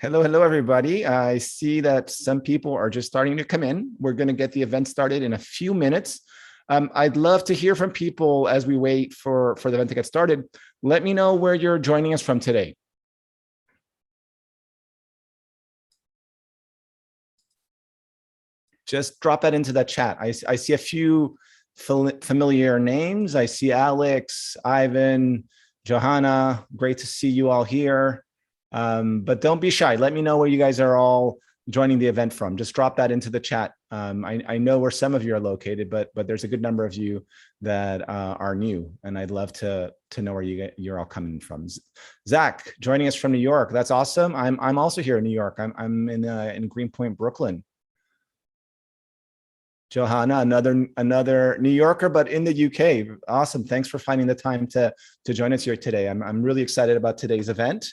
Hello, hello, everybody. I see that some people are just starting to come in. We're going to get the event started in a few minutes. I'd love to hear from people as we wait for the event to get started. Let me know where you're joining us from today. Just drop that into the chat. I see a few familiar names. I see Alex, Ivan, Johanna. Great to see you all here. But don't be shy. Let me know where you guys are all joining the event from. Just drop that into the chat. I know where some of you are located, but there's a good number of you that are new, and I'd love to know where you're all coming from. Zach joining us from New York. That's awesome. I'm also here in New York. I'm in Greenpoint, Brooklyn. Johanna, another New Yorker, but in the UK. Awesome. Thanks for finding the time to join us here today. I'm really excited about today's event.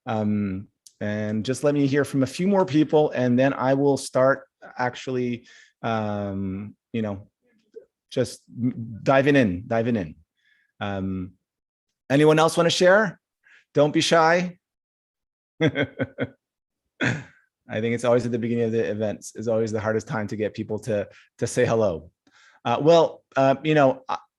And just let me hear from a few more people, and then I will start actually, just diving in. Anyone else want to share? Don't be shy. I think it's always at the beginning of the events is always the hardest time to get people to say hello.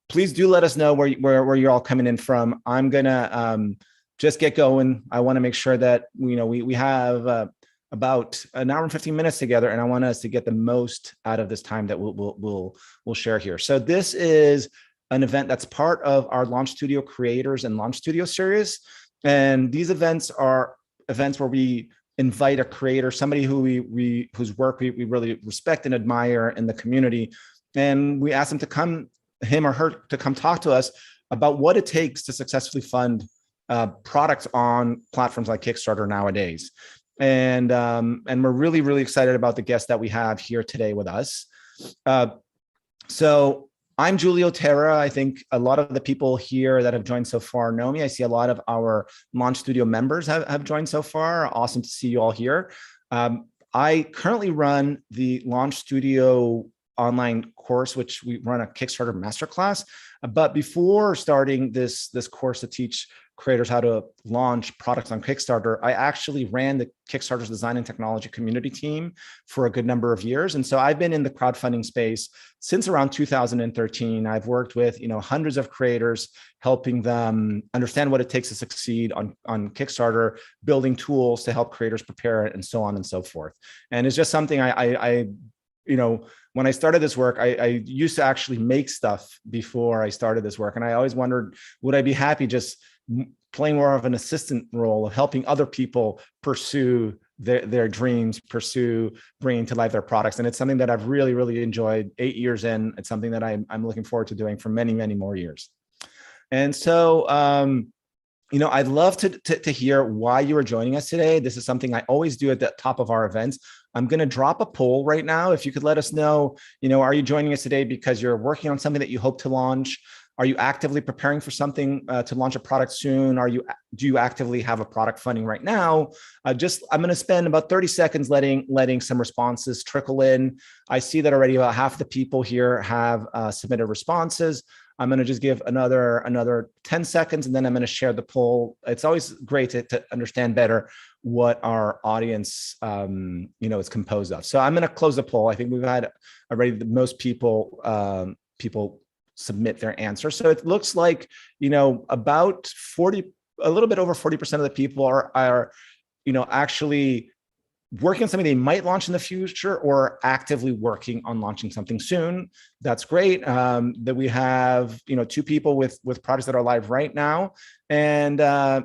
Please do let us know where you're all coming in from. I'm gonna just get going. I want to make sure that we have about an hour and 15 minutes together, and I want us to get the most out of this time that we'll share here. So this is an event that's part of our Launch Studio Creators and Launch Studio series, and these events are events where we invite a creator, somebody whose work we really respect and admire in the community, and we ask him or her to come talk to us about what it takes to successfully fund products on platforms like Kickstarter nowadays. And we're really, really excited about the guest that we have here today with us. So I'm Julio Terra. I think a lot of the people here that have joined so far know me. I see a lot of our Launch Studio members have joined so far. Awesome to see you all here. I currently run the Launch Studio online course, which we run a Kickstarter masterclass. But before starting this course to teach creators how to launch products on Kickstarter, I actually ran the Kickstarter's design and technology community team for a good number of years. And so I've been in the crowdfunding space since around 2013. I've worked with hundreds of creators, helping them understand what it takes to succeed on Kickstarter, building tools to help creators prepare it, and so on and so forth. And it's just something when I started this work, I used to actually make stuff before I started this work. And I always wondered, would I be happy just playing more of an assistant role of helping other people pursue their dreams, pursue bringing to life their products. And it's something that I've really, really enjoyed 8 years in. It's something that I'm looking forward to doing for many, many more years. And so, I'd love to hear why you are joining us today. This is something I always do at the top of our events. I'm going to drop a poll right now. If you could let us know, are you joining us today because you're working on something that you hope to launch? Are you actively preparing for something to launch a product soon? Do you actively have a product funding right now? I'm going to spend about 30 seconds letting some responses trickle in. I see that already about half the people here have submitted responses. I'm going to just give another 10 seconds, and then I'm going to share the poll. It's always great to understand better what our audience is composed of. So I'm going to close the poll. I think we've had already the most people submit their answer. So it looks like, about a little bit over 40% of the people are actually working on something they might launch in the future or actively working on launching something soon. That's great. That we have, 2 people with products that are live right now. And,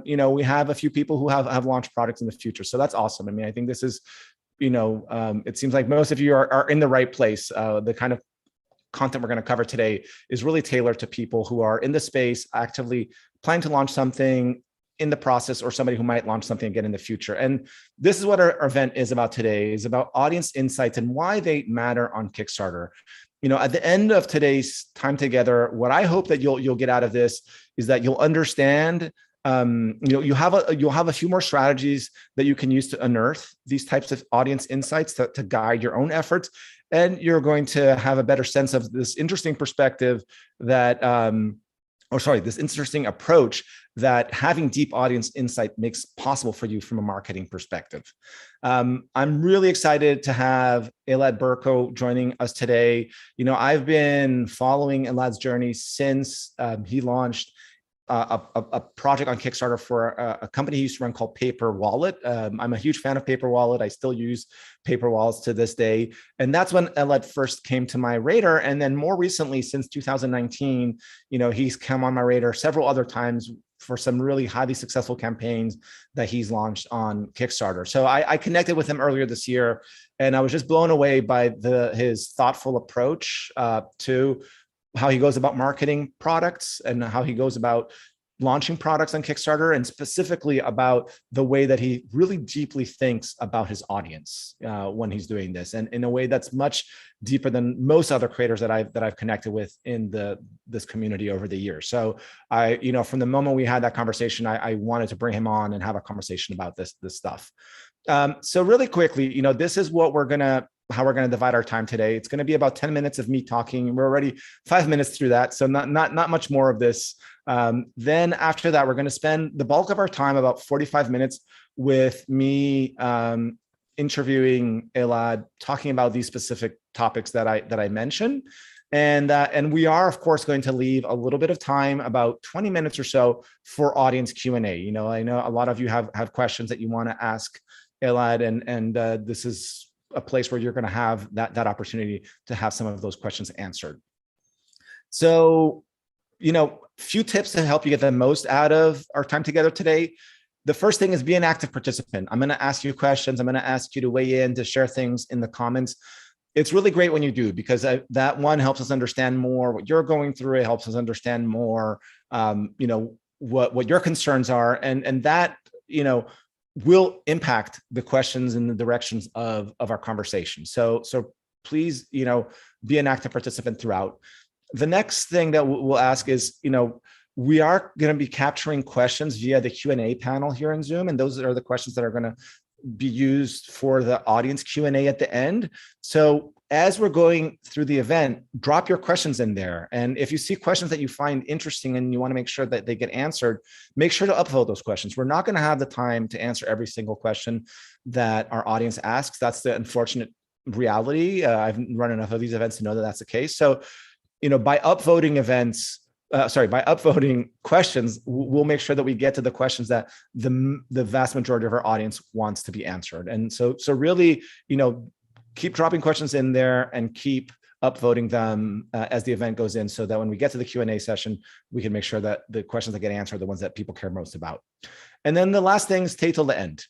we have a few people who have launched products in the future. So that's awesome. I mean, I think this is, it seems like most of you are in the right place. The kind of content we're going to cover today is really tailored to people who are in the space, actively planning to launch something in the process, or somebody who might launch something again in the future. And this is what our event is about today, is about audience insights and why they matter on Kickstarter. At the end of today's time together, what I hope that you'll get out of this is that you'll understand, you'll have a few more strategies that you can use to unearth these types of audience insights to guide your own efforts. And you're going to have a better sense of this interesting perspective that this interesting approach that having deep audience insight makes possible for you from a marketing perspective. I'm really excited to have Elad Burko joining us today. I've been following Elad's journey since he launched a project on Kickstarter for a company he used to run called Paperwallet. I'm a huge fan of Paperwallet. I still use Paperwallets to this day. And that's when Elad first came to my radar. And then more recently, since 2019, he's come on my radar several other times for some really highly successful campaigns that he's launched on Kickstarter. So I connected with him earlier this year, and I was just blown away by his thoughtful approach to how he goes about marketing products and how he goes about launching products on Kickstarter, and specifically about the way that he really deeply thinks about his audience when he's doing this, and in a way that's much deeper than most other creators that I've connected with in this community over the years. So from the moment we had that conversation, I wanted to bring him on and have a conversation about this stuff. So really quickly, this is what how we're going to divide our time today. It's going to be about 10 minutes of me talking. We're already 5 minutes through that, so not much more of this. Then after that, we're going to spend the bulk of our time, about 45 minutes, with me interviewing Elad, talking about these specific topics that I mentioned. And we are, of course, going to leave a little bit of time, about 20 minutes or so, for audience Q&A. I know a lot of you have questions that you want to ask Elad, and this is a place where you're going to have that opportunity to have some of those questions answered. So, few tips to help you get the most out of our time together today. The first thing is be an active participant. I'm going to ask you questions. I'm going to ask you to weigh in, to share things in the comments. It's really great when you do, because that one helps us understand more what you're going through. It helps us understand more, what your concerns are, and that, will impact the questions and the directions of our conversation. So please, be an active participant throughout. The next thing that we'll ask is, we are going to be capturing questions via the Q&A panel here in Zoom, and those are the questions that are going to be used for the audience Q&A at the end. So as we're going through the event, drop your questions in there. And if you see questions that you find interesting and you want to make sure that they get answered, make sure to upvote those questions. We're not going to have the time to answer every single question that our audience asks. That's the unfortunate reality. I've run enough of these events to know that that's the case. So, by upvoting by upvoting questions, we'll make sure that we get to the questions that the vast majority of our audience wants to be answered. And so really, keep dropping questions in there and keep upvoting them as the event goes in, so that when we get to the Q&A session, we can make sure that the questions that get answered are the ones that people care most about. And then the last thing is stay till the end.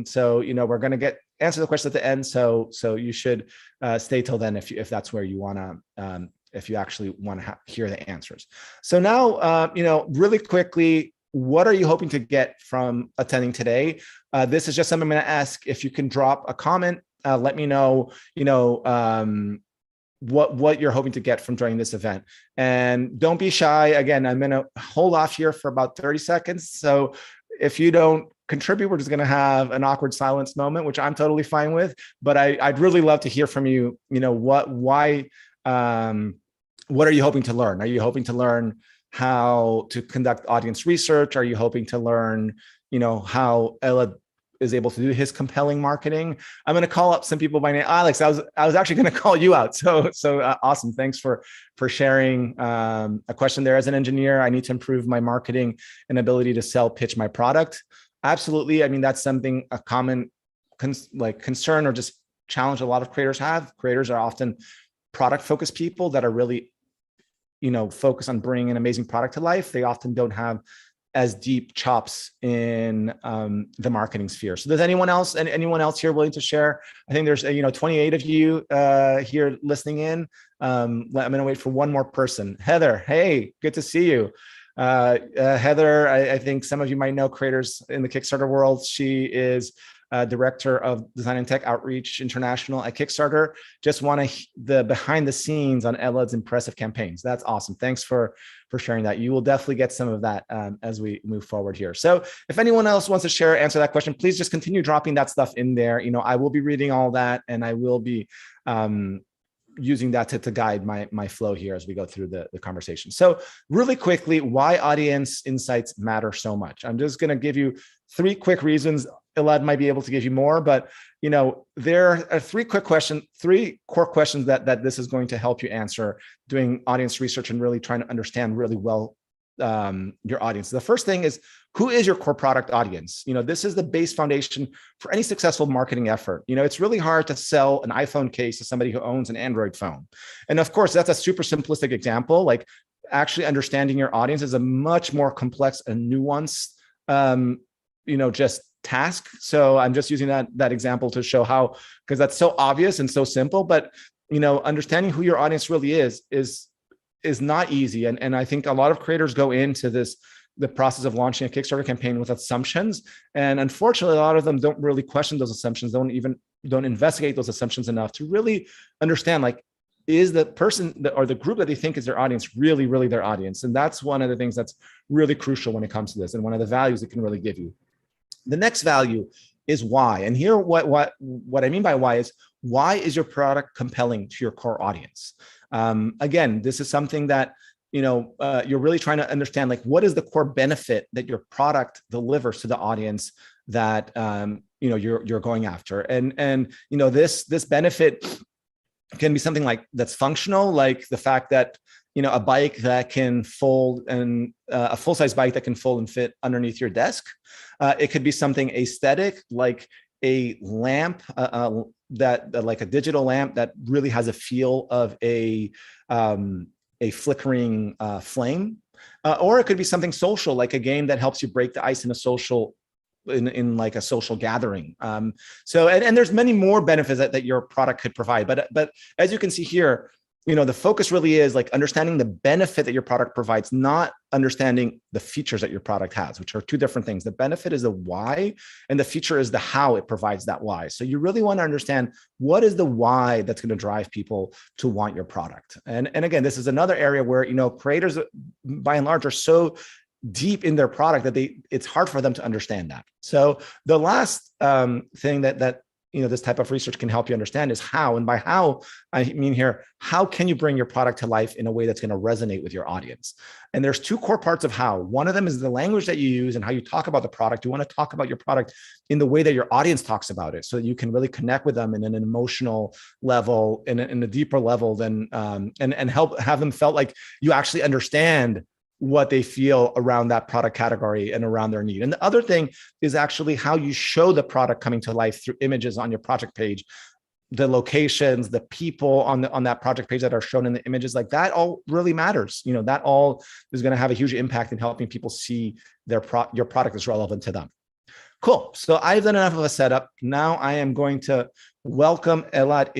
So, we're going to answer the questions at the end. So you should stay till then if that's where you want to, if you actually want to hear the answers. So now, really quickly, what are you hoping to get from attending today? This is just something I'm going to ask. If you can drop a comment, let me know, what you're hoping to get from joining this event. And don't be shy. Again, I'm going to hold off here for about 30 seconds. So if you don't contribute, we're just going to have an awkward silence moment, which I'm totally fine with. But I'd really love to hear from you. What are you hoping to learn? Are you hoping to learn how to conduct audience research? Are you hoping to learn, how Elad is able to do his compelling marketing? I'm going to call up some people by name. Alex, I was actually going to call you out. So awesome. Thanks for sharing a question there. As an engineer, I need to improve my marketing and ability to pitch my product. Absolutely. I mean, that's something, a common concern or just challenge a lot of creators have. Creators are often product-focused people that are really, focused on bringing an amazing product to life. They often don't have as deep chops in the marketing sphere. So does anyone else here willing to share? I think there's 28 of you here listening in. I'm going to wait for one more person. Heather, hey, good to see you. Heather, I think some of you might know creators in the Kickstarter world. She is Director of Design and Tech Outreach International at Kickstarter. Just want the behind the scenes on Elad's impressive campaigns. That's awesome. Thanks for sharing that. You will definitely get some of that as we move forward here. So if anyone else wants to answer that question, please just continue dropping that stuff in there. I will be reading all that, and I will be using that to guide my flow here as we go through the conversation. So really quickly, why audience insights matter so much. I'm just going to give you 3 quick reasons. Elad might be able to give you more, but there are 3 core questions that this is going to help you answer doing audience research and really trying to understand really well your audience. The first thing is, who is your core product audience? This is the base foundation for any successful marketing effort. It's really hard to sell an iPhone case to somebody who owns an Android phone. And of course, that's a super simplistic example. Like, actually understanding your audience is a much more complex and nuanced, just task. So I'm just using that example to show how, because that's so obvious and so simple, but understanding who your audience really is not easy. And I think a lot of creators go into the process of launching a Kickstarter campaign with assumptions. And unfortunately, a lot of them don't really question those assumptions, don't investigate those assumptions enough to really understand, like, is the person or the group that they think is their audience really, really their audience? And that's one of the things that's really crucial when it comes to this, and one of the values it can really give you. The next value is why. And here, what I mean by why is your product compelling to your core audience? Again, this is something that you're really trying to understand, like, what is the core benefit that your product delivers to the audience that you're going after, and this benefit can be something like that's functional, like the fact that a bike that can fold, and a full-size bike that can fold and fit underneath your desk. It could be something aesthetic, like a lamp that like a digital lamp that really has a feel of a flickering flame, or it could be something social, like a game that helps you break the ice in a social like a social gathering. So there's many more benefits that your product could provide, but as you can see here, the focus really is like understanding the benefit that your product provides, not understanding the features that your product has, which are 2 different things. The benefit is the why, and the feature is the how it provides that why. So you really want to understand what is the why that's going to drive people to want your product. And again, this is another area where, creators by and large are so deep in their product that it's hard for them to understand that. So the last thing that this type of research can help you understand is how. And by how, I mean here, how can you bring your product to life in a way that's going to resonate with your audience? And there's 2 core parts of how. One of them is the language that you use and how you talk about the product. You want to talk about your product in the way that your audience talks about it, so that you can really connect with them in an emotional level, in a deeper level than, and have them felt like you actually understand what they feel around that product category and around their need. And the other thing is actually how you show the product coming to life through images on your project page, the locations, the people on that project page that are shown in the images. Like, that all really matters. That all is going to have a huge impact in helping people see your product is relevant to them. Cool. So I've done enough of a setup. Now I am going to welcome Elad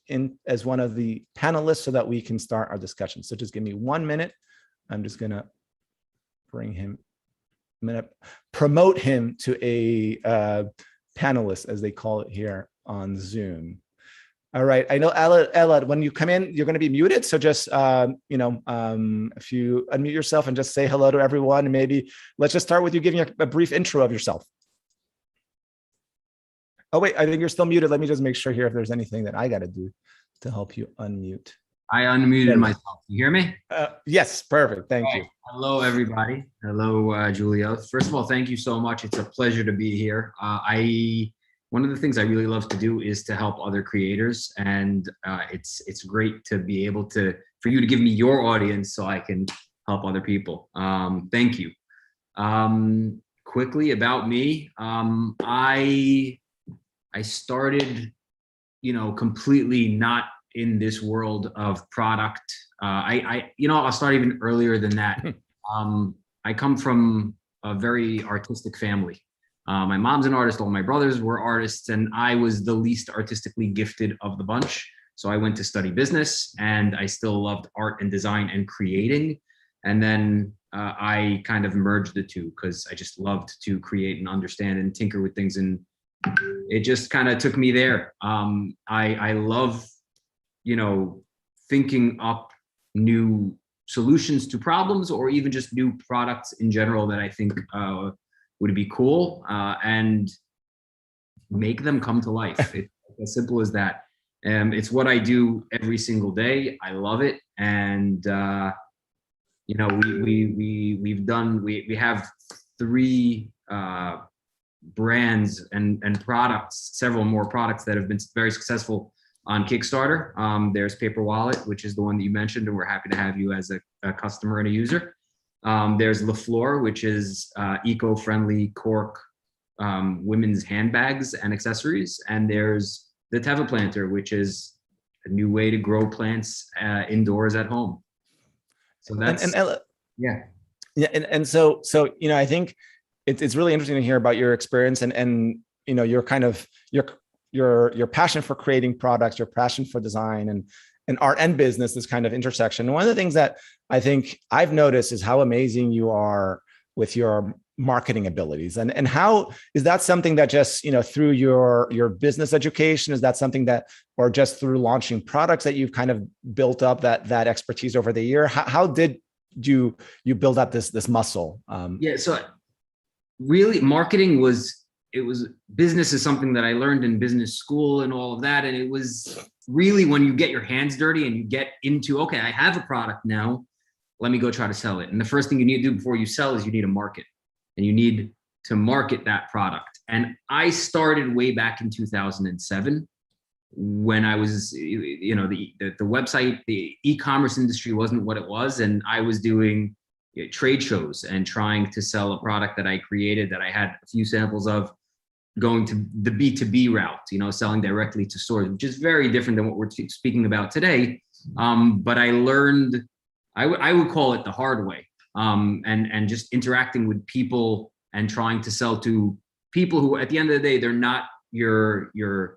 in as one of the panelists so that we can start our discussion. So just give me 1 minute. I'm just going to bring him, I'm going to promote him to a panelist, as they call it here on Zoom. All right. I know, Elad, when you come in, you're going to be muted. So just, if you unmute yourself and just say hello to everyone, and maybe let's just start with you giving a brief intro of yourself. Oh, wait, I think you're still muted. Let me just make sure here if there's anything that I got to do to help you unmute. I unmuted myself. You hear me? Yes, perfect. Thank you. Hello, everybody. Hello, Julio. First of all, thank you so much. It's a pleasure to be here. One of the things I really love to do is to help other creators, and it's great to be able for you to give me your audience so I can help other people. Thank you. Quickly about me, I started, completely not in this world of product. I'll start even earlier than that. I come from a very artistic family. My mom's an artist, all my brothers were artists, and I was the least artistically gifted of the bunch. So I went to study business, and I still loved art and design and creating. And then I kind of merged the 2 because I just loved to create and understand and tinker with things. And it just kind of took me there. I love, thinking up new solutions to problems, or even just new products in general that I think would be cool, and make them come to life. It's as simple as that. It's what I do every single day. I love it. And, you know, we have three brands and products, several more products that have been very successful on Kickstarter. There's Paperwallet, which is the one that you mentioned, and we're happy to have you as a customer and a user. There's Laflore, which is eco-friendly cork women's handbags and accessories. And there's the Tevaplanter, which is a new way to grow plants indoors at home. So that's, yeah. Yeah. And so, you know, I think it's really interesting to hear about your experience and, you know, your kind of, your passion for creating products, your passion for design and art and business, this kind of intersection. And one of the things that I think I've noticed is how amazing you are with your marketing abilities. And how is that something that just, you know, through your business education, is that something that, or just through launching products that you've kind of built up that expertise over the year? How did you build up this muscle? Yeah. So really marketing business is something that I learned in business school and all of that. And it was really when you get your hands dirty and you get into, okay, I have a product now, let me go try to sell it. And the first thing you need to do before you sell is you need a market, and you need to market that product. And I started way back in 2007 when I was, you know, the website, the e-commerce industry wasn't what it was. And I was doing trade shows and trying to sell a product that I created, that I had a few samples of, going to the B2B route, you know, selling directly to stores, which is very different than what we're speaking about today. But I learned, I would call it the hard way, and just interacting with people and trying to sell to people who, at the end of the day, they're not the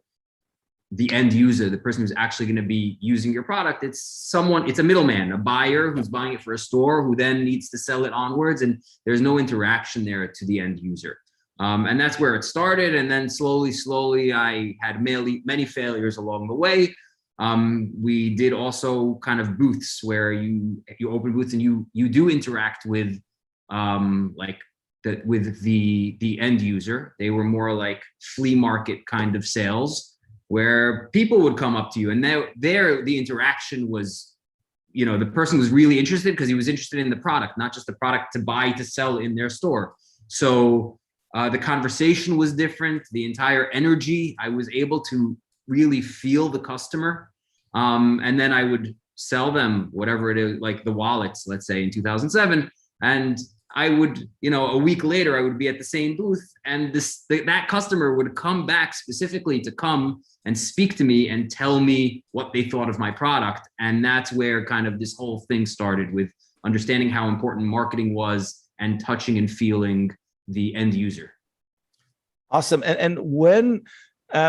end user, the person who's actually going to be using your product. It's a middleman, a buyer who's buying it for a store who then needs to sell it onwards. And there's no interaction there to the end user. And that's where it started. And then slowly, I had many failures along the way. We did also kind of booths where you open booths and you do interact with with the end user. They were more like flea market kind of sales, where people would come up to you, and there the interaction was, you know, the person was really interested because he was interested in the product, not just the product to buy to sell in their store. So the conversation was different. The entire energy, I was able to really feel the customer. And then I would sell them whatever it is, like the wallets, let's say in 2007. And I would, you know, a week later, I would be at the same booth, and that customer would come back specifically to come and speak to me and tell me what they thought of my product. And that's where kind of this whole thing started, with understanding how important marketing was and touching and feeling the end user. Awesome. And when,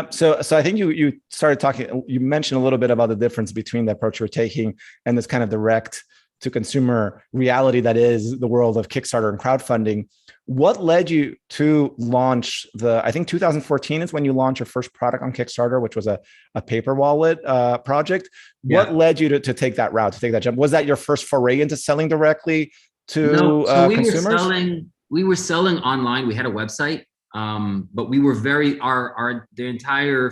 so I think you started talking, you mentioned a little bit about the difference between the approach you're taking and this kind of direct to consumer reality that is the world of Kickstarter and crowdfunding. What led you to launch I think 2014 is when you launched your first product on Kickstarter, which was a paper wallet project. Yeah. What led you to take that route, to take that jump? Was that your first foray into selling directly to consumers? We were selling online. We had a website, but we were the entire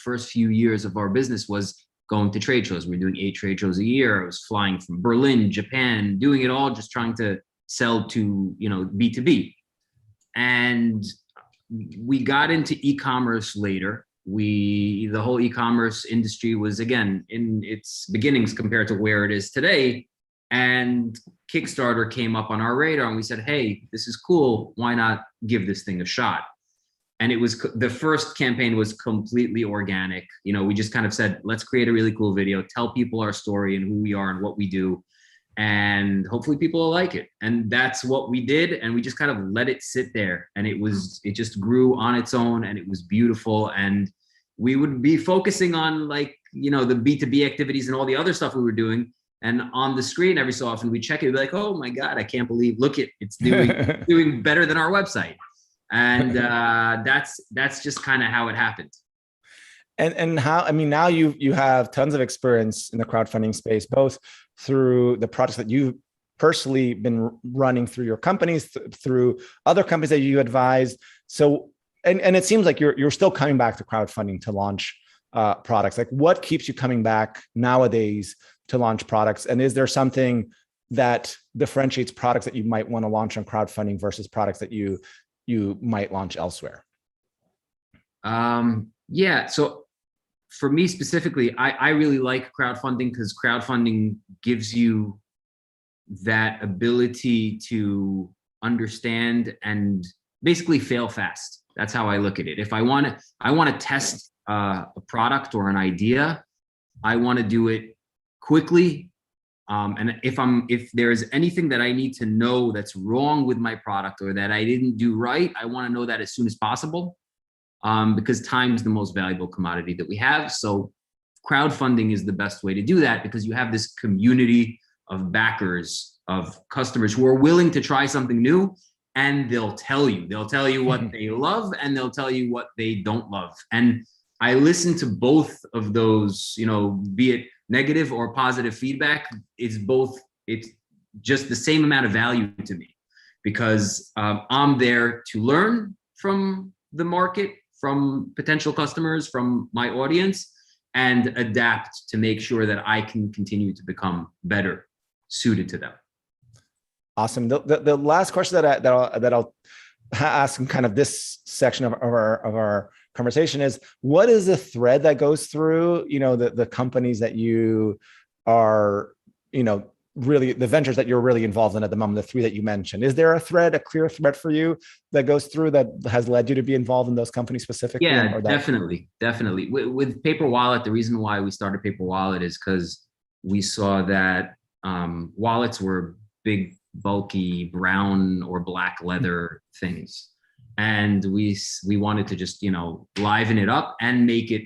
first few years of our business was going to trade shows. We were doing 8 trade shows a year. I was flying from Berlin, Japan, doing it all, just trying to sell to, you know, B2B. And we got into e-commerce later. The whole e-commerce industry was, again, in its beginnings compared to where it is today. And Kickstarter came up on our radar, and we said, hey, this is cool. Why not give this thing a shot? And it was, the first campaign was completely organic. You know, we just kind of said, let's create a really cool video, tell people our story and who we are and what we do, and hopefully people will like it. And that's what we did. And we just kind of let it sit there. And it just grew on its own, and it was beautiful. And we would be focusing on, like, you know, the B2B activities and all the other stuff we were doing. And on the screen, every so often we check it, we'd be like, oh my God, I can't believe, it's doing better than our website. And that's just kind of how it happened. And how, I mean, now you have tons of experience in the crowdfunding space, both through the products that you've personally been running through your companies, through other companies that you advise. So, and it seems like you're still coming back to crowdfunding to launch products? Like, what keeps you coming back nowadays to launch products? And is there something that differentiates products that you might want to launch on crowdfunding versus products that you might launch elsewhere? Yeah. So for me specifically, I really like crowdfunding because crowdfunding gives you that ability to understand and basically fail fast. That's how I look at it. If I want to test a product or an idea, I want to do it quickly. And if there's anything that I need to know that's wrong with my product or that I didn't do right, I want to know that as soon as possible. Because time is the most valuable commodity that we have. So crowdfunding is the best way to do that because you have this community of backers, of customers who are willing to try something new, and they'll tell you what they love and they'll tell you what they don't love. And I listen to both of those, be it negative or positive feedback. It's just the same amount of value to me because I'm there to learn from the market, from potential customers, from my audience, and adapt to make sure that I can continue to become better suited to them. Awesome. The last question that I'll ask in kind of this section of our conversation is, what is the thread that goes through, the companies that you are, really the ventures that you're really involved in at the moment, the three that you mentioned? Is there a clear thread for you that goes through that has led you to be involved in those companies specifically? Yeah, definitely. With Paperwallet, the reason why we started Paperwallet is because we saw that wallets were big, bulky, brown or black leather things. And we wanted to just, liven it up and make it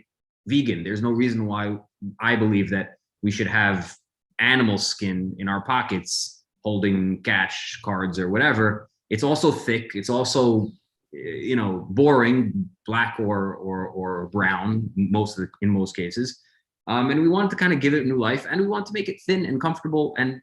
vegan. There's no reason why I believe that we should have animal skin in our pockets holding cash, cards, or whatever. It's also thick. It's also, boring, black or brown in most cases. And we wanted to kind of give it a new life, and we want to make it thin and comfortable. And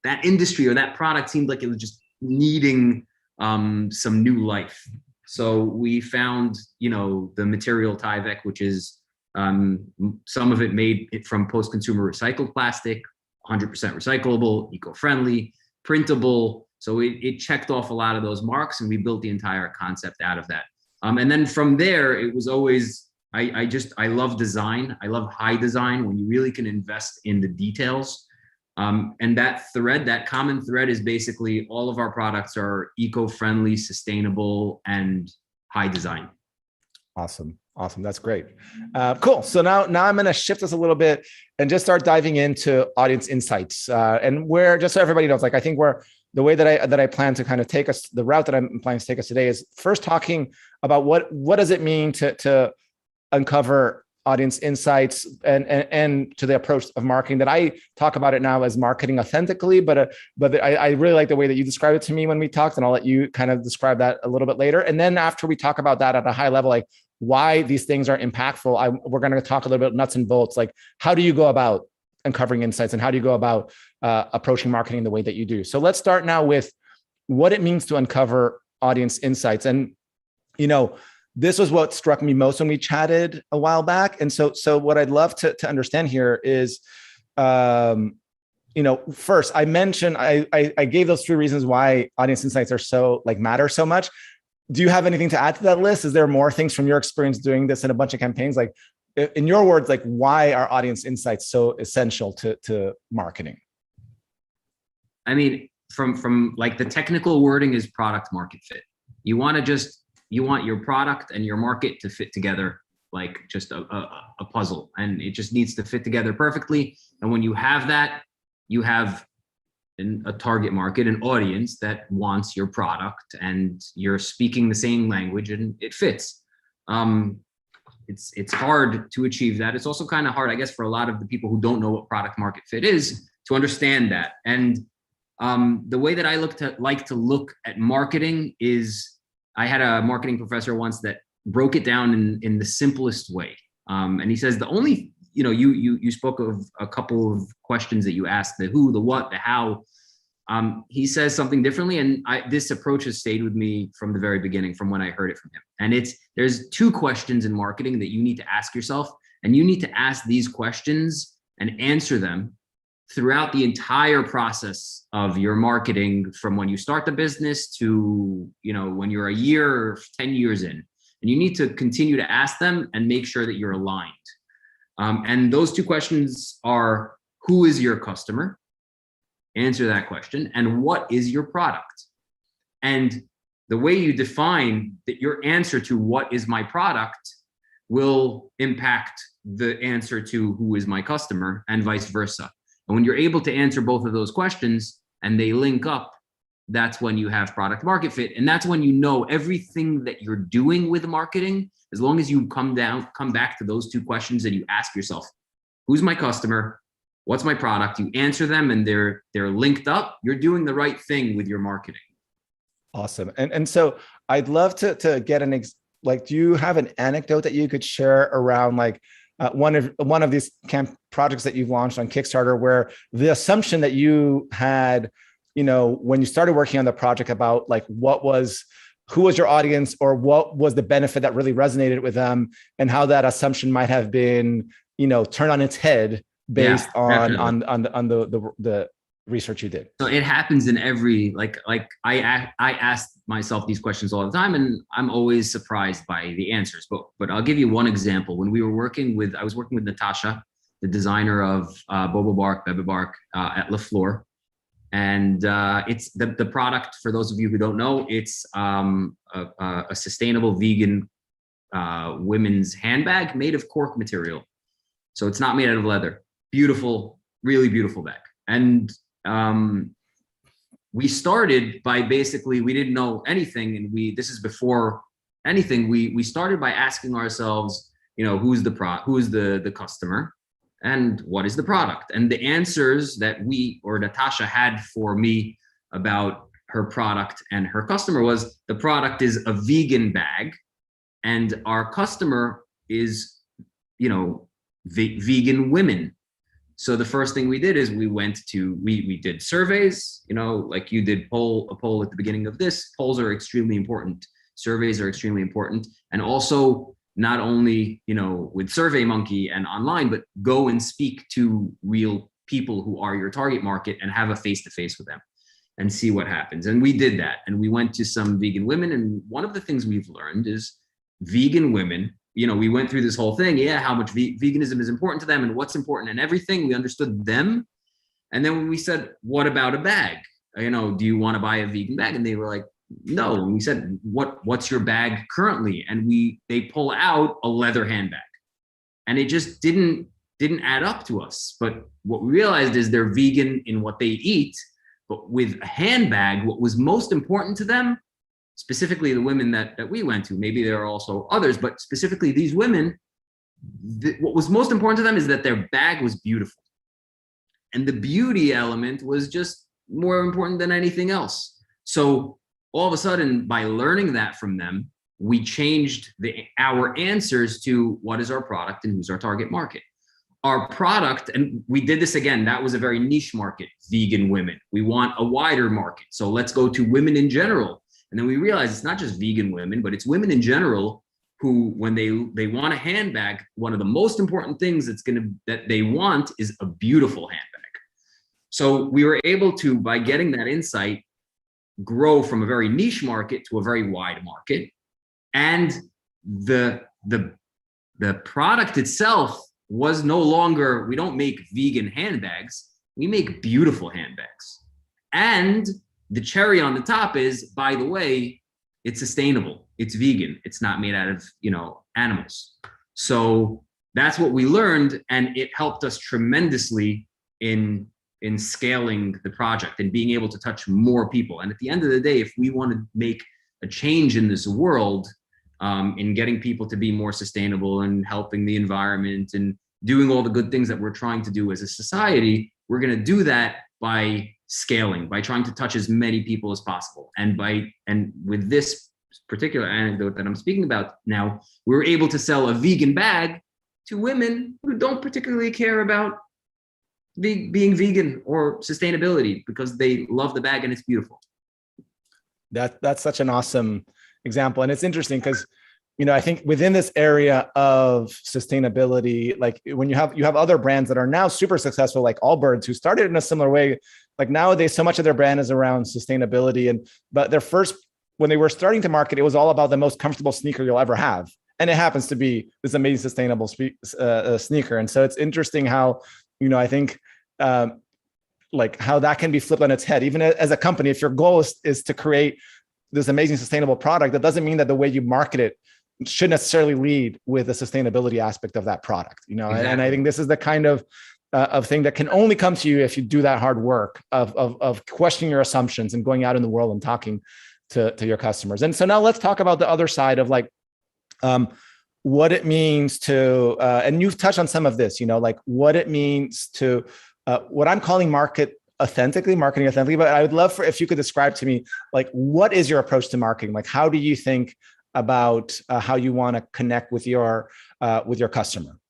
that industry or that product seemed like it was just needing some new life. So we found, the material Tyvek, which is some of it made from post-consumer recycled plastic, 100% recyclable, eco-friendly, printable. So it checked off a lot of those marks, and we built the entire concept out of that. And then from there, it was always, I love design. I love high design when you really can invest in the details. And that common thread is basically all of our products are eco-friendly, sustainable, and high design. Awesome. That's great. Cool. So now I'm going to shift us a little bit and just start diving into audience insights. And where, just so everybody knows, I think the way that I plan to kind of take us, the route that I'm planning to take us today is first talking about what does it mean to uncover audience insights and to the approach of marketing that I talk about it now as marketing authentically, but I really like the way that you described it to me when we talked, and I'll let you kind of describe that a little bit later. And then after we talk about that at a high level, like why these things are impactful, we're going to talk a little bit nuts and bolts, like how do you go about uncovering insights and how do you go about approaching marketing the way that you do. So let's start now with what it means to uncover audience insights. And, this was what struck me most when we chatted a while back. And so what I'd love to understand here is, first I mentioned, I gave those three reasons why audience insights are matter so much. Do you have anything to add to that list? Is there more things from your experience doing this in a bunch of campaigns? Like in your words, like why are audience insights so essential to marketing? I mean, from like the technical wording is product market fit. You want your product and your market to fit together like just a puzzle, and it just needs to fit together perfectly. And when you have that, you have a target market, an audience that wants your product, and you're speaking the same language and it fits. It's hard to achieve that. It's also kind of hard, I guess, for a lot of the people who don't know what product market fit is to understand that. And the way that I like to look at marketing is, I had a marketing professor once that broke it down in the simplest way. And he says the only, you spoke of a couple of questions that you asked, the who, the what, the how. He says something differently. And this approach has stayed with me from the very beginning, from when I heard it from him. And there's two questions in marketing that you need to ask yourself And you need to ask these questions and answer them throughout the entire process of your marketing, from when you start the business to, you know, when you're a year or 10 years in. And you need to continue to ask them and make sure that you're aligned. And those two questions are, who is your customer? Answer that question. And what is your product? And the way you define that, your answer to what is my product will impact the answer to who is my customer, and vice versa. And when you're able to answer both of those questions and they link up, that's when you have product market fit. And that's when you know everything that you're doing with marketing, as long as you come back to those two questions and you ask yourself, who's my customer? What's my product? You answer them and they're linked up. You're doing the right thing with your marketing. Awesome. And so I'd love to get do you have an anecdote that you could share around one of these projects that you've launched on Kickstarter, where the assumption that you had, you know, when you started working on the project about who was your audience, or what was the benefit that really resonated with them, and how that assumption might have been, you know, turned on its head based on the research you did? So it happens in every, I ask myself these questions all the time, and I'm always surprised by the answers. But I'll give you one example. When I was working with Natasha, the designer of Bobobark, at Laflore. And it's the product, for those of you who don't know, it's a sustainable vegan women's handbag made of cork material. So it's not made out of leather. Beautiful, really beautiful bag. And we started by we didn't know anything. And this is before anything. We started by asking ourselves, you know, who's the customer? And what is the product? And the answers that Natasha had for me about her product and her customer was, the product is a vegan bag, and our customer is, you know, vegan women. So the first thing we did is we did surveys, you know, like you did a poll at the beginning of this. Polls are extremely important. Surveys are extremely important. And also, not only, you know, with SurveyMonkey and online, but go and speak to real people who are your target market and have a face-to-face with them and see what happens. And we did that. And we went to some vegan women. And one of the things we've learned is vegan women, you know, we went through this whole thing, how much veganism is important to them and what's important and everything. We understood them. And then when we said, what about a bag? You know, do you want to buy a vegan bag? And they were like, no. And we said, what's your bag currently? And they pull out a leather handbag, and it just didn't add up to us. But what we realized is they're vegan in what they eat, but with a handbag, what was most important to them, specifically the women that we went to, maybe there are also others, but specifically these women, what was most important to them is that their bag was beautiful. And the beauty element was just more important than anything else. So all of a sudden, by learning that from them, we changed our answers to what is our product and who's our target market. Our product, and we did this again, that was a very niche market, vegan women. We want a wider market. So let's go to women in general. And then we realized it's not just vegan women, but it's women in general who, when they want a handbag, one of the most important things that they want is a beautiful handbag. So we were able to, by getting that insight, grow from a very niche market to a very wide market. And the product itself was no longer, we don't make vegan handbags, we make beautiful handbags. And the cherry on the top is, by the way, it's sustainable, it's vegan, it's not made out of, you know, animals. So that's what we learned, and it helped us tremendously in scaling the project and being able to touch more people. And at the end of the day, if we want to make a change in this world, in getting people to be more sustainable and helping the environment and doing all the good things that we're trying to do as a society, we're going to do that by scaling, by trying to touch as many people as possible. And with this particular anecdote that I'm speaking about now, we were able to sell a vegan bag to women who don't particularly care about being vegan or sustainability, because they love the bag and it's beautiful. That's such an awesome example. And it's interesting because, I think within this area of sustainability, like when you have other brands that are now super successful, like Allbirds, who started in a similar way. Like nowadays, so much of their brand is around sustainability, but their first, when they were starting to market, it was all about the most comfortable sneaker you'll ever have, and it happens to be this amazing sustainable sneaker. And so it's interesting how, I think. Like how that can be flipped on its head. Even as a company, if your goal is to create this amazing sustainable product, that doesn't mean that the way you market it should necessarily lead with the sustainability aspect of that product. Exactly. And I think this is the kind of thing that can only come to you if you do that hard work of questioning your assumptions and going out in the world and talking to your customers. And so now let's talk about the other side of like what it means to, and you've touched on some of this, like what it means to, what I'm calling marketing authentically, but I would love if you could describe to me, like, what is your approach to marketing? Like, how do you think about how you want to connect with your customer?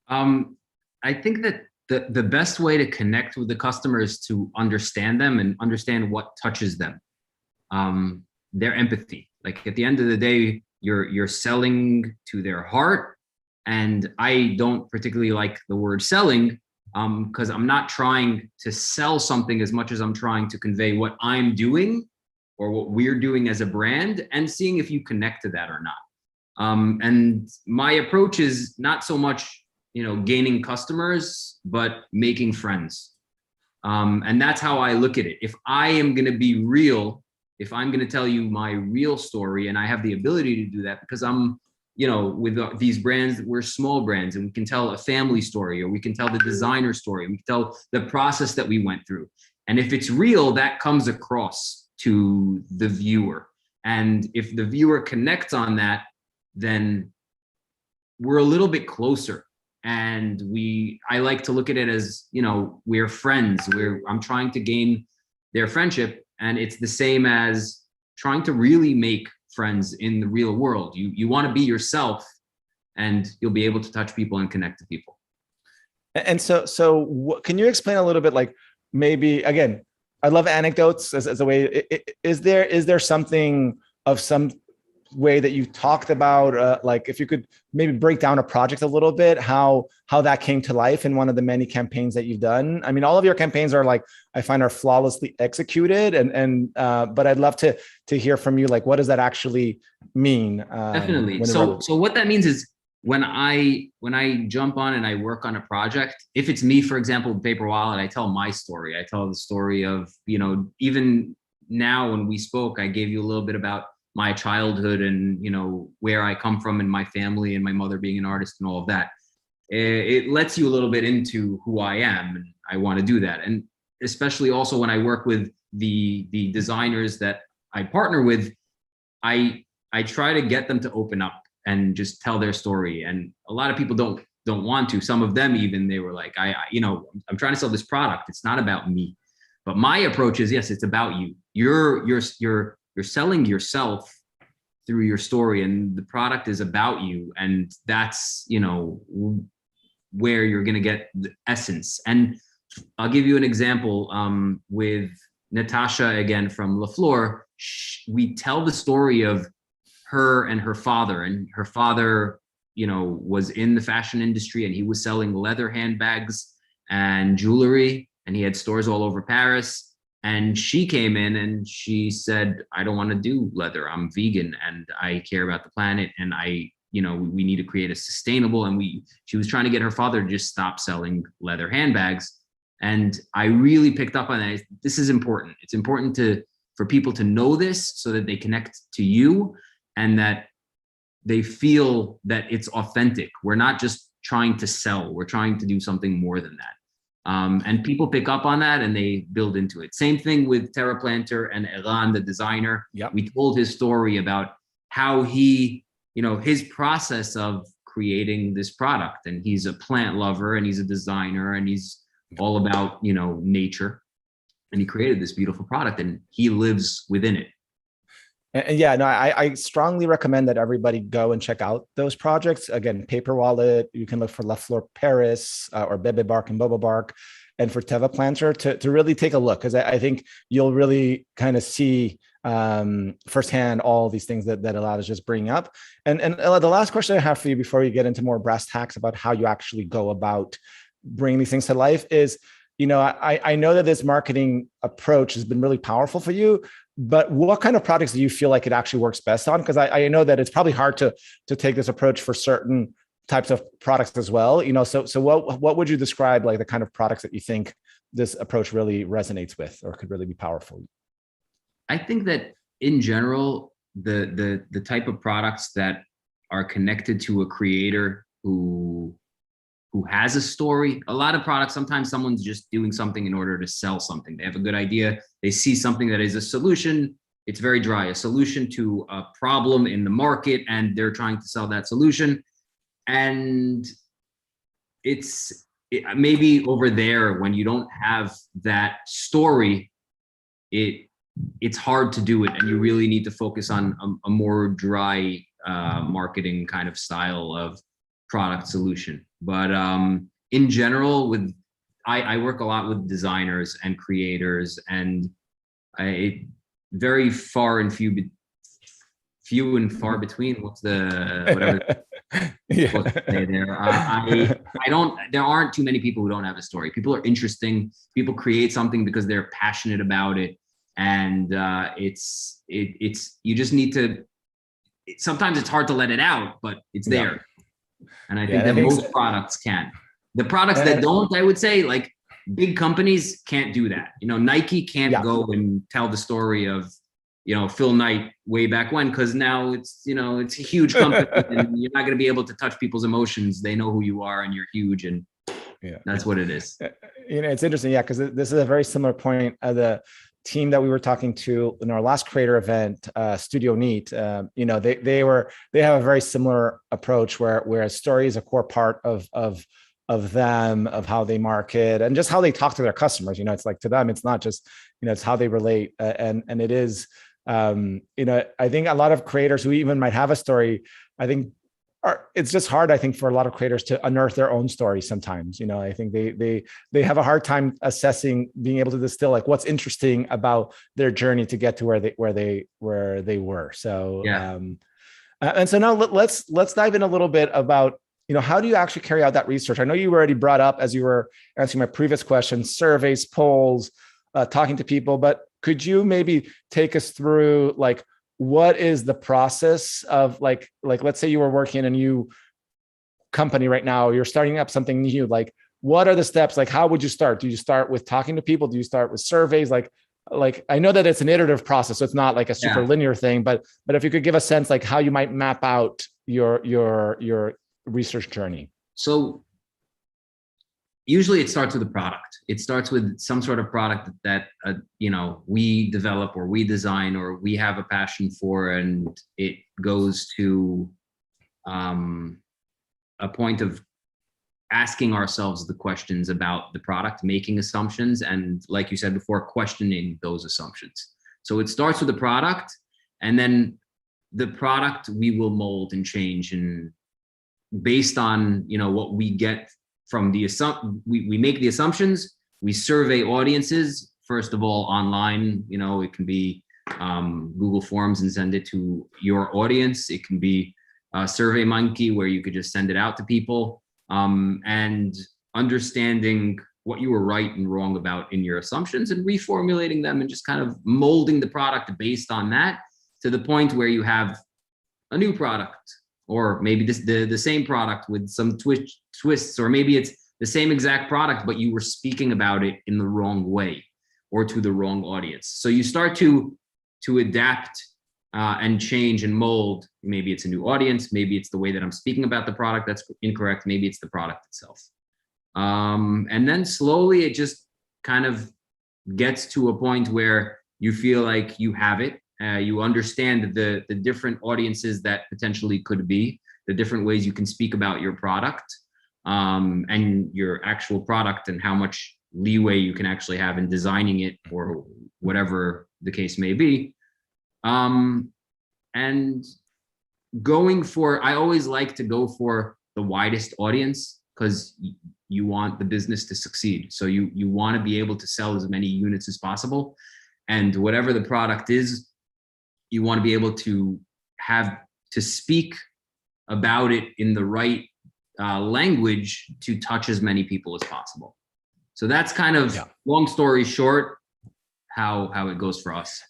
I think that the best way to connect with the customer is to understand them and understand what touches them. Their empathy. Like at the end of the day, you're selling to their heart. And I don't particularly like the word selling because I'm not trying to sell something as much as I'm trying to convey what I'm doing or what we're doing as a brand and seeing if you connect to that or not. And my approach is not so much, gaining customers, but making friends. And that's how I look at it. If I am going to be real, if I'm going to tell you my real story, and I have the ability to do that because I'm, with these brands, we're small brands and we can tell a family story, or we can tell the designer story. We can tell the process that we went through. And if it's real, that comes across to the viewer. And if the viewer connects on that, then we're a little bit closer. And I like to look at it as, we're friends. I'm trying to gain their friendship. And it's the same as trying to really make friends in the real world. You want to be yourself, and you'll be able to touch people and connect to people. And so can you explain a little bit, like maybe, again, I love anecdotes as a way. Is there something of some way that you talked about, like if you could maybe break down a project a little bit, how that came to life in one of the many campaigns that you've done? I mean, all of your campaigns are I find are flawlessly executed, but I'd love to hear from you, like, what does that actually mean? Definitely. So what that means is when I jump on and I work on a project, if it's me, for example, Paperwallet, I tell my story. I tell the story of, even now when we spoke, I gave you a little bit about my childhood and, where I come from and my family and my mother being an artist and all of that. It lets you a little bit into who I am, and I want to do that. And especially also when I work with the designers that I partner with, I try to get them to open up and just tell their story. And a lot of people don't want to. Some of them even, they were like, I'm trying to sell this product. It's not about me. But my approach is, yes, it's about you. You're selling yourself through your story, and the product is about you. And that's, where you're going to get the essence. And I'll give you an example with Natasha, again, from Laflore. We tell the story of her and her father, and her father, was in the fashion industry, and he was selling leather handbags and jewelry, and he had stores all over Paris. And she came in and she said, I don't want to do leather. I'm vegan and I care about the planet. And we need to create a sustainable, and she was trying to get her father to just stop selling leather handbags. And I really picked up on that. This is important. It's important for people to know this so that they connect to you and that they feel that it's authentic. We're not just trying to sell. We're trying to do something more than that. And people pick up on that and they build into it. Same thing with Tevaplanter and Elad, the designer. Yep. We told his story about how he, his process of creating this product. And he's a plant lover and he's a designer and he's all about, nature. And he created this beautiful product and he lives within it. And yeah, no, I strongly recommend that everybody go and check out those projects. Again, Paperwallet, you can look for Laflore Paris or Bobobark and Bobobark, and for Tevaplanter to really take a look, because I think you'll really kind of see firsthand all these things that Elad is just bringing up. And Elad, the last question I have for you before we get into more brass tacks about how you actually go about bringing these things to life is, I know that this marketing approach has been really powerful for you, but what kind of products do you feel like it actually works best on? Because I know that it's probably hard to take this approach for certain types of products as well. So what would you describe like the kind of products that you think this approach really resonates with or could really be powerful? I think that in general, the type of products that are connected to a creator who has a story. A lot of products, sometimes someone's just doing something in order to sell something. They have a good idea. They see something that is a solution. It's very dry, a solution to a problem in the market, and they're trying to sell that solution. And maybe over there, when you don't have that story, it's hard to do it, and you really need to focus on a more dry marketing kind of style of product solution. But in general, I work a lot with designers and creators, and very few and far between. What's the whatever? There. There aren't too many people who don't have a story. People are interesting. People create something because they're passionate about it, and you just need to. Sometimes it's hard to let it out, but it's there. Yeah. And I think that most products can. The products that don't, I would say, like big companies can't do that. Nike can't go and tell the story of, Phil Knight way back when, because now it's a huge company and you're not going to be able to touch people's emotions. They know who you are and you're huge, and that's what it is. It's interesting. Yeah. Because this is a very similar point of the team that we were talking to in our last creator event, Studio Neat. They have a very similar approach where story is a core part of them, of how they market and just how they talk to their customers. It's like, to them, it's not just, it's how they relate. And it is, I think a lot of creators who even might have a story, I think it's just hard, I think, for a lot of creators to unearth their own story sometimes. I think they have a hard time assessing, being able to distill like what's interesting about their journey to get to where they were. So and so now let's dive in a little bit about how do you actually carry out that research? I know you already brought up, as you were answering my previous question, surveys, polls, talking to people, but could you maybe take us through like what is the process of like let's say you were working in a new company right now, you're starting up something new, like what are the steps? Like how would you start? Do you start with talking to people? Do you start with surveys? Like I know that it's an iterative process, so it's not like a super linear thing, but if you could give a sense like how you might map out your research journey. So usually it starts with a product. It starts with some sort of product that we develop or we design or we have a passion for, and it goes to a point of asking ourselves the questions about the product, making assumptions, and like you said before, questioning those assumptions. So it starts with the product, and then the product we will mold and change, and based on what we get from the we make the assumptions, we survey audiences, first of all, online. It can be Google Forms and send it to your audience. It can be SurveyMonkey, where you could just send it out to people, and understanding what you were right and wrong about in your assumptions and reformulating them and just kind of molding the product based on that to the point where you have a new product. Or maybe the same product with some twists, or maybe it's the same exact product, but you were speaking about it in the wrong way or to the wrong audience. So you start to adapt and change and mold. Maybe it's a new audience. Maybe it's the way that I'm speaking about the product that's incorrect. Maybe it's the product itself. And then slowly it just kind of gets to a point where you feel like you have it. You understand the different audiences that potentially could be, the different ways you can speak about your product and your actual product, and how much leeway you can actually have in designing it, or whatever the case may be. And I always like to go for the widest audience, because you want the business to succeed. So you want to be able to sell as many units as possible. And whatever the product is, you want to be able to speak about it in the right language to touch as many people as possible. So that's kind of, long story short, how it goes for us.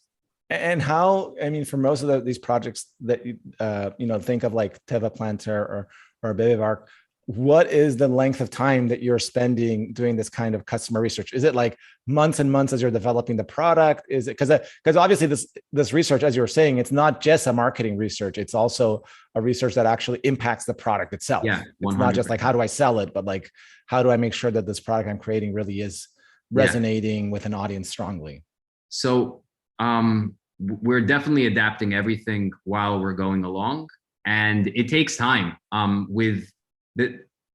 And how, I mean, for most of these projects that think of like Tevaplanter or Bobobark, what is the length of time that you're spending doing this kind of customer research? Is it like months and months as you're developing the product? Is it because obviously this research, as you were saying, it's not just a marketing research, it's also a research that actually impacts the product itself. Yeah, 100%. It's not just like, how do I sell it, but like, how do I make sure that this product I'm creating really is resonating with an audience strongly? So we're definitely adapting everything while we're going along, and it takes time.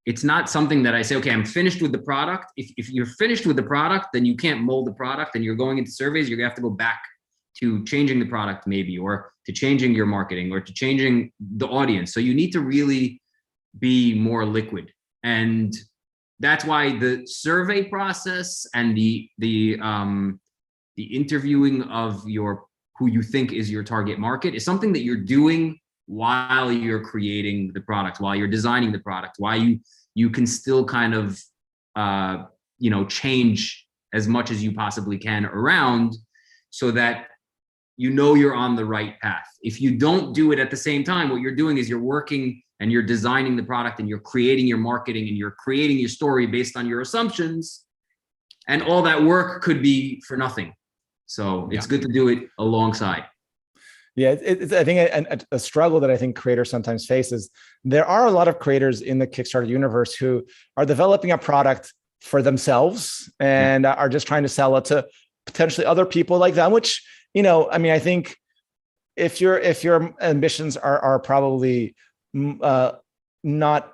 It's not something that I say, okay, I'm finished with the product. If you're finished with the product, then you can't mold the product, and you're going into surveys, you're gonna have to go back to changing the product maybe, or to changing your marketing, or to changing the audience. So you need to really be more liquid. And that's why the survey process and the interviewing of who you think is your target market is something that you're doing while you're creating the product, while you're designing the product, while you can still kind of change as much as you possibly can around, so that you're on the right path. If you don't do it at the same time, what you're doing is you're working and you're designing the product and you're creating your marketing and you're creating your story based on your assumptions, and all that work could be for nothing. So it's good to do it alongside. Yeah, I think a struggle that I think creators sometimes face is there are a lot of creators in the Kickstarter universe who are developing a product for themselves and are just trying to sell it to potentially other people like them, which, I think if your ambitions are probably not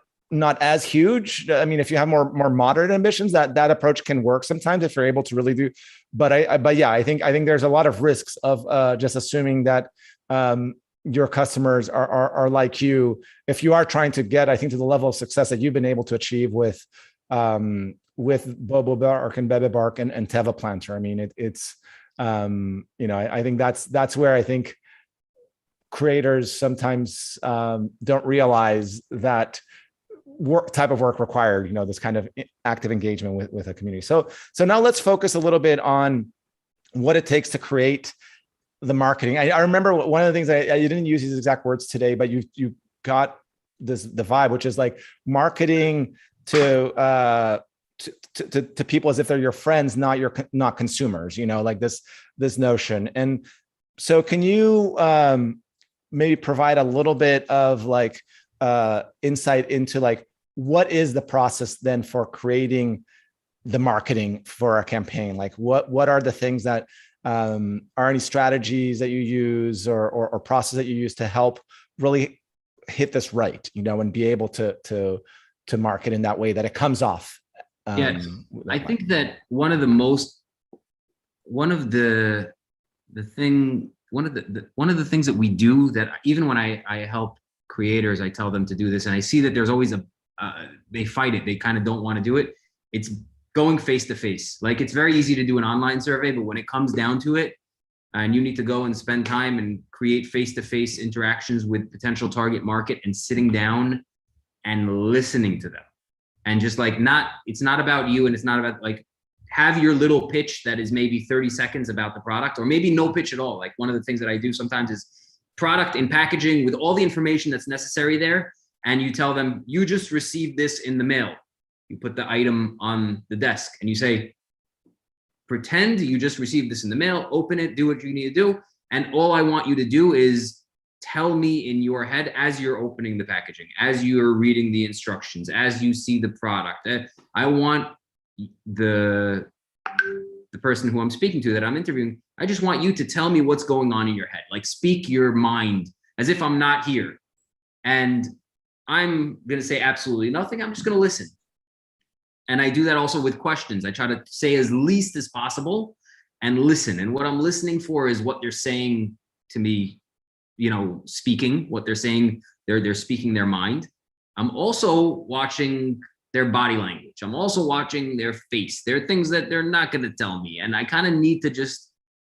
as huge. I mean, if you have more moderate ambitions, that approach can work sometimes if you're able to really do. But I think there's a lot of risks of just assuming that your customers are like you. If you are trying to get, I think, to the level of success that you've been able to achieve with Bobobark and Bobobark and Tevaplanter. I mean, I think that's where I think creators sometimes don't realize that type of work required, this kind of active engagement with a community. So now let's focus a little bit on what it takes to create the marketing. I remember one of the things you didn't use these exact words today, but you got the vibe, which is like marketing to people as if they're your friends, not consumers, like this notion. And so can you maybe provide a little bit of like insight into like, what is the process then for creating the marketing for a campaign? Like what are the things that are any strategies that you use or process that you use to help really hit this right, and be able to market in that way that it comes off? I think that one of the things that we do, that even when I help creators, I tell them to do this, and I see that there's always they fight it. They kind of don't want to do it. It's going face to face. Like, it's very easy to do an online survey, but when it comes down to it, and you need to go and spend time and create face to face interactions with potential target market, and sitting down and listening to them, and just like it's not about you, and it's not about like, have your little pitch that is maybe 30 seconds about the product, or maybe no pitch at all. Like, one of the things that I do sometimes is product and packaging with all the information that's necessary there. And you tell them, you just received this in the mail. You put the item on the desk and you say, pretend you just received this in the mail, open it, do what you need to do. And all I want you to do is tell me in your head, as you're opening the packaging, as you're reading the instructions, as you see the product. I want the person who I'm speaking to, that I'm interviewing, I just want you to tell me what's going on in your head. Like, speak your mind as if I'm not here. And I'm going to say absolutely nothing. I'm just going to listen. And I do that also with questions. I try to say as least as possible and listen. And what I'm listening for is what they're saying to me, speaking what they're saying. They're speaking their mind. I'm also watching their body language. I'm also watching their face. There are things that they're not going to tell me. And I kind of need to just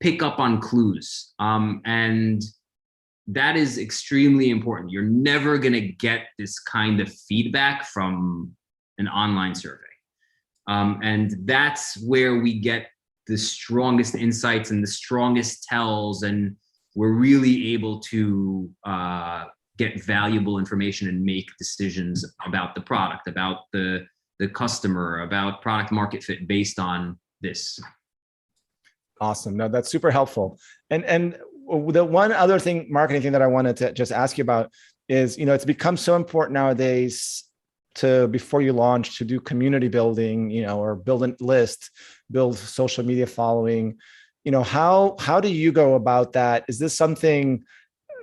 pick up on clues. And that is extremely important. You're never going to get this kind of feedback from an online survey. And that's where we get the strongest insights and the strongest tells. And we're really able to get valuable information and make decisions about the product, about the customer, about product market fit based on this. Awesome. No, that's super helpful. And the one other thing, marketing thing that I wanted to just ask you about is, you know, it's become so important nowadays to, before you launch, to do community building, you know, or build a list, build social media following. You know, how do you go about that? Is this something,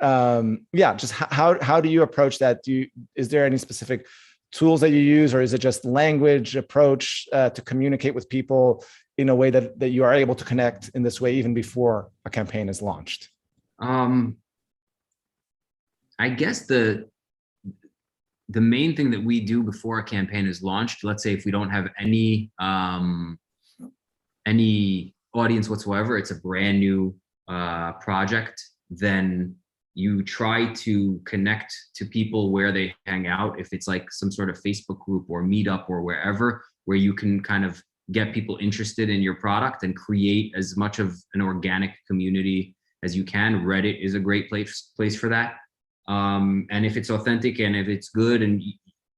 just how do you approach that? Is there any specific tools that you use, or is it just language approach to communicate with people in a way that you are able to connect in this way even before a campaign is launched? I guess the main thing that we do before a campaign is launched, let's say if we don't have any audience whatsoever, it's a brand new project, then you try to connect to people where they hang out. If it's like some sort of Facebook group or meetup or wherever, where you can kind of get people interested in your product and create as much of an organic community as you can. Reddit is a great place for that. And if it's authentic and if it's good, and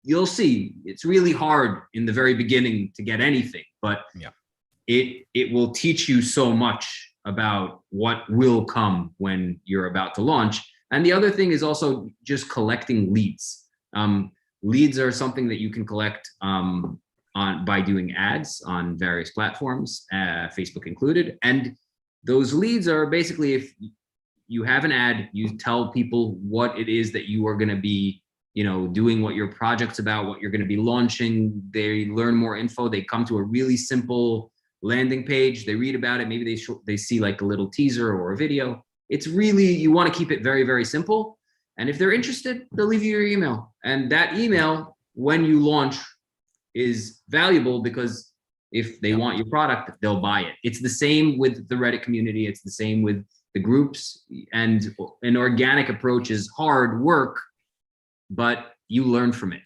you'll see, it's really hard in the very beginning to get anything, but it will teach you so much about what will come when you're about to launch. And the other thing is also just collecting leads. Leads are something that you can collect by doing ads on various platforms, Facebook included. And those leads are basically, if you have an ad, you tell people what it is that you are going to be, you know, doing, what your project's about, what you're going to be launching. They learn more info. They come to a really simple landing page. They read about it. Maybe they see like a little teaser or a video. It's really, you want to keep it very, very simple. And if they're interested, they'll leave you your email. And that email, when you launch, is valuable because if they want your product, they'll buy it. It's the same with the Reddit community. It's the same with the groups. And an organic approach is hard work, but you learn from it.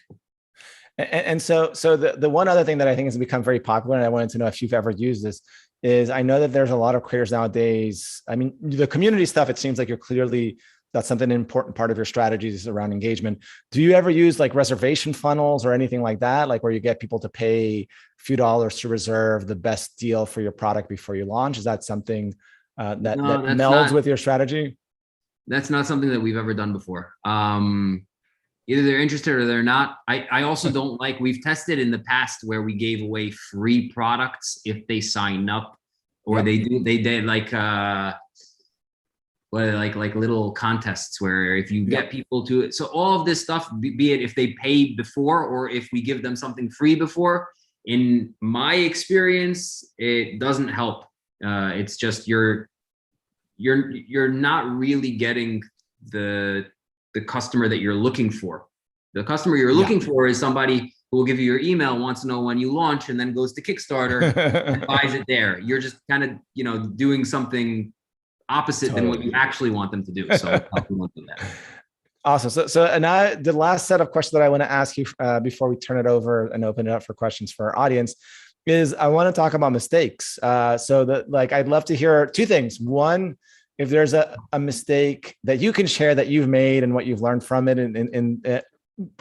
And so the one other thing that I think has become very popular, and I wanted to know if you've ever used this, is I know that there's a lot of creators nowadays. I mean, the community stuff, it seems like that's something, an important part of your strategies around engagement. Do you ever use like reservation funnels or anything like that? Like where you get people to pay a few dollars to reserve the best deal for your product before you launch? Is that something that melds with your strategy? That's not something that we've ever done before. Either they're interested or they're not. I also don't like, we've tested in the past where we gave away free products if they sign up, or they did like little contests where if you get people to it. So all of this stuff, be it if they paid before or if we give them something free before, in my experience, it doesn't help. It's just you're not really getting the customer that you're looking for. The customer you're looking for is somebody who will give you your email, wants to know when you launch, and then goes to Kickstarter and buys it there. You're just kind of, you know, doing something opposite than what you actually want them to do. So we won't do that. Awesome. So and the last set of questions that I want to ask you before we turn it over and open it up for questions for our audience is I want to talk about mistakes. I'd love to hear two things. One, if there's a mistake that you can share that you've made and what you've learned from it, and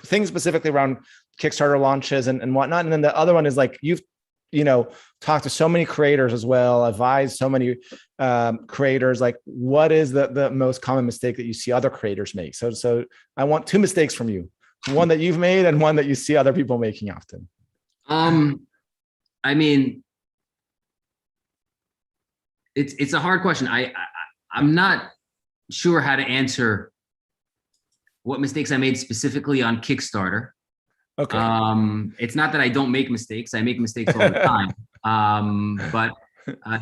things specifically around Kickstarter launches and whatnot. And then the other one is like, you've, you know, talked to so many creators as well, advised so many creators, like what is the most common mistake that you see other creators make? So I want two mistakes from you, one that you've made and one that you see other people making often. I mean, it's a hard question. I'm not sure how to answer what mistakes I made specifically on Kickstarter. Okay. It's not that I don't make mistakes. I make mistakes all the time. But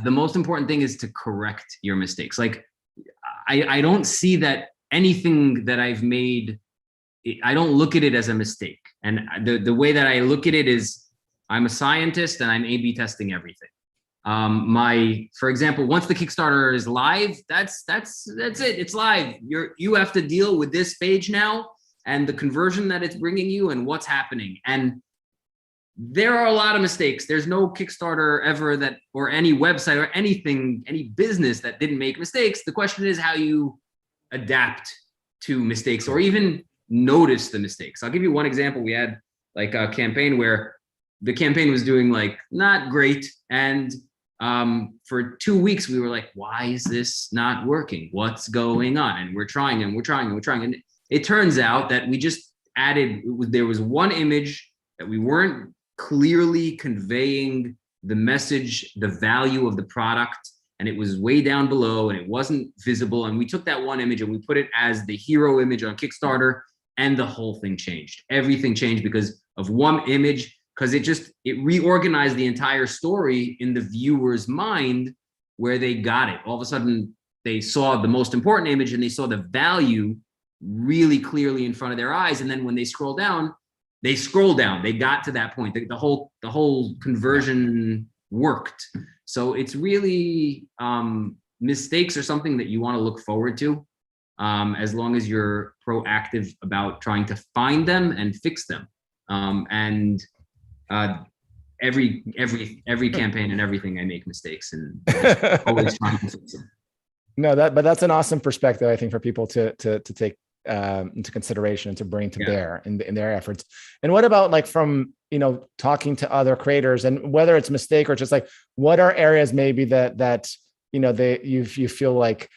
the most important thing is to correct your mistakes. Like, I don't see that anything that I've made, I don't look at it as a mistake. And the way that I look at it is I'm a scientist and I'm A/B testing everything. For example, once the Kickstarter is live, that's it. It's live. You have to deal with this page now and the conversion that it's bringing you and what's happening. And there are a lot of mistakes. There's no Kickstarter ever that, or any website or anything, any business that didn't make mistakes. The question is how you adapt to mistakes or even notice the mistakes. I'll give you one example. We had like a campaign where the campaign was doing like not great. And for 2 weeks, we were like, why is this not working? What's going on? And we're trying and we're trying and we're trying. And it turns out that we just added, there was one image that we weren't clearly conveying the message, the value of the product, and it was way down below and it wasn't visible. And we took that one image and we put it as the hero image on Kickstarter, and the whole thing changed. Everything changed because of one image, because it reorganized the entire story in the viewer's mind where they got it. All of a sudden, they saw the most important image and they saw the value really clearly in front of their eyes. And then when they scroll down, they got to that point. The whole conversion worked. So it's really, mistakes are something that you want to look forward to, as long as you're proactive about trying to find them and fix them. Every campaign and everything, I make mistakes and always trying to fix them. No, but that's an awesome perspective, I think, for people to take into consideration and to bring to bear in their efforts. And what about like from, talking to other creators, and whether it's mistake or just like, what are areas maybe that you feel like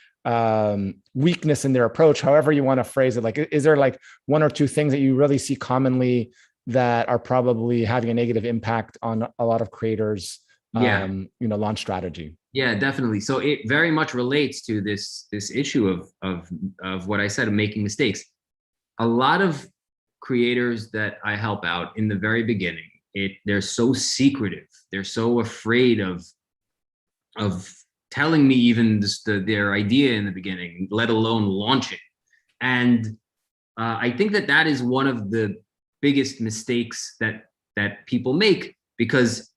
weakness in their approach, however you want to phrase it? Like, is there like one or two things that you really see commonly that are probably having a negative impact on a lot of creators, launch strategy? Yeah, definitely. So it very much relates to this issue of what I said, of making mistakes. A lot of creators that I help out in the very beginning, they're so secretive. They're so afraid of telling me even their idea in the beginning, let alone launching. And I think that is one of the biggest mistakes that people make, because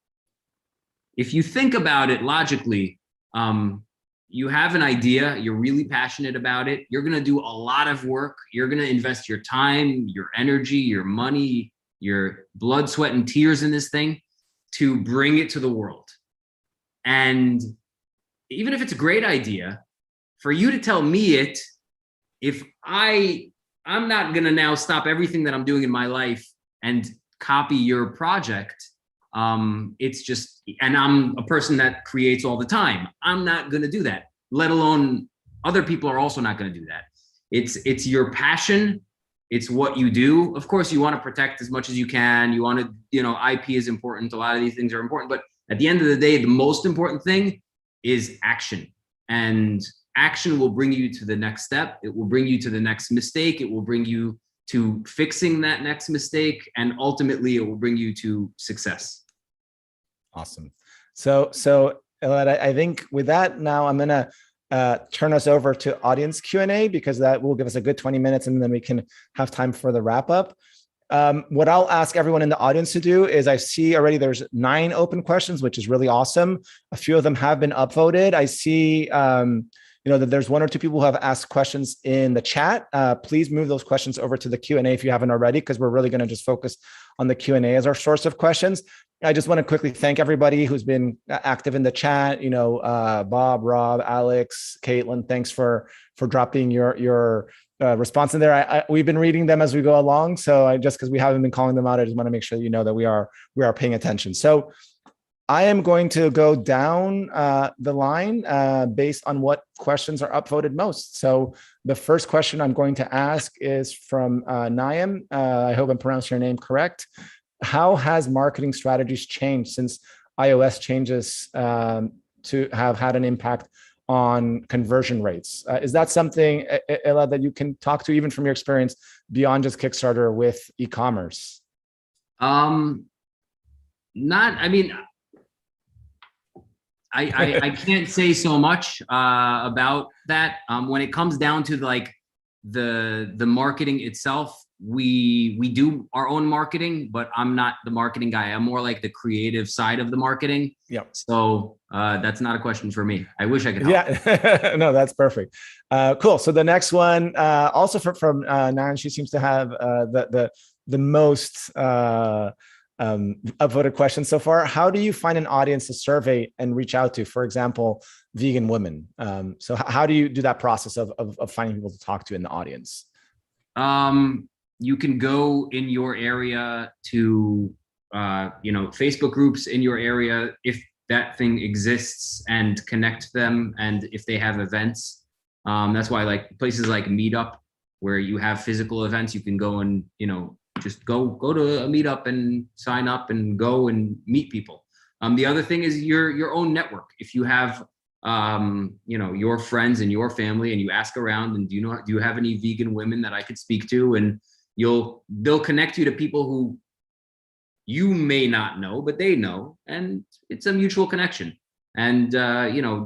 if you think about it logically, you have an idea, you're really passionate about it, you're going to do a lot of work, you're going to invest your time, your energy, your money, your blood, sweat, and tears in this thing to bring it to the world. And even if it's a great idea, for you to tell me it, if I'm not going to now stop everything that I'm doing in my life and copy your project. It's just, and I'm a person that creates all the time. I'm not going to do that, let alone other people are also not going to do that. It's your passion. It's what you do. Of course, you want to protect as much as you can. You want to, IP is important. A lot of these things are important, but at the end of the day, the most important thing is action, and action will bring you to the next step. It will bring you to the next mistake. It will bring you to fixing that next mistake. And ultimately it will bring you to success. Awesome. So Elad, I think with that, now I'm going to turn us over to audience Q&A, because that will give us a good 20 minutes and then we can have time for the wrap up. What I'll ask everyone in the audience to do is, I see already there's 9 open questions, which is really awesome. A few of them have been upvoted. I see, that there's 1 or 2 people who have asked questions in the chat. Please move those questions over to the Q&A if you haven't already, because we're really going to just focus on the Q&A as our source of questions. I just want to quickly thank everybody who's been active in the chat. Bob, Rob, Alex, Caitlin, thanks for dropping your response in there. We've been reading them as we go along. So just because we haven't been calling them out, I just want to make sure that we are paying attention. So I am going to go down the line based on what questions are upvoted most. So the first question I'm going to ask is from Naim. I hope I'm pronouncing your name correct. How has marketing strategies changed since iOS changes to have had an impact on conversion rates? Is that something, Elad, that you can talk to even from your experience beyond just Kickstarter with e-commerce? I can't say so much about that. When it comes down to like the marketing itself, we do our own marketing, but I'm not the marketing guy. I'm more like the creative side of the marketing. Yep. So that's not a question for me. I wish I could help. Yeah, no, that's perfect. Cool. So the next one, also from Nan, she seems to have the most upvoted question so far. How do you find an audience to survey and reach out to? For example, vegan women. So how do you do that process of finding people to talk to in the audience? You can go in your area to, Facebook groups in your area, if that thing exists, and connect them. And if they have events, that's why like places like Meetup, where you have physical events, you can go and, just go to a meetup and sign up and go and meet people. The other thing is your own network. If you have, your friends and your family, and you ask around, and do you have any vegan women that I could speak to? And they'll connect you to people who you may not know, but they know, and it's a mutual connection. And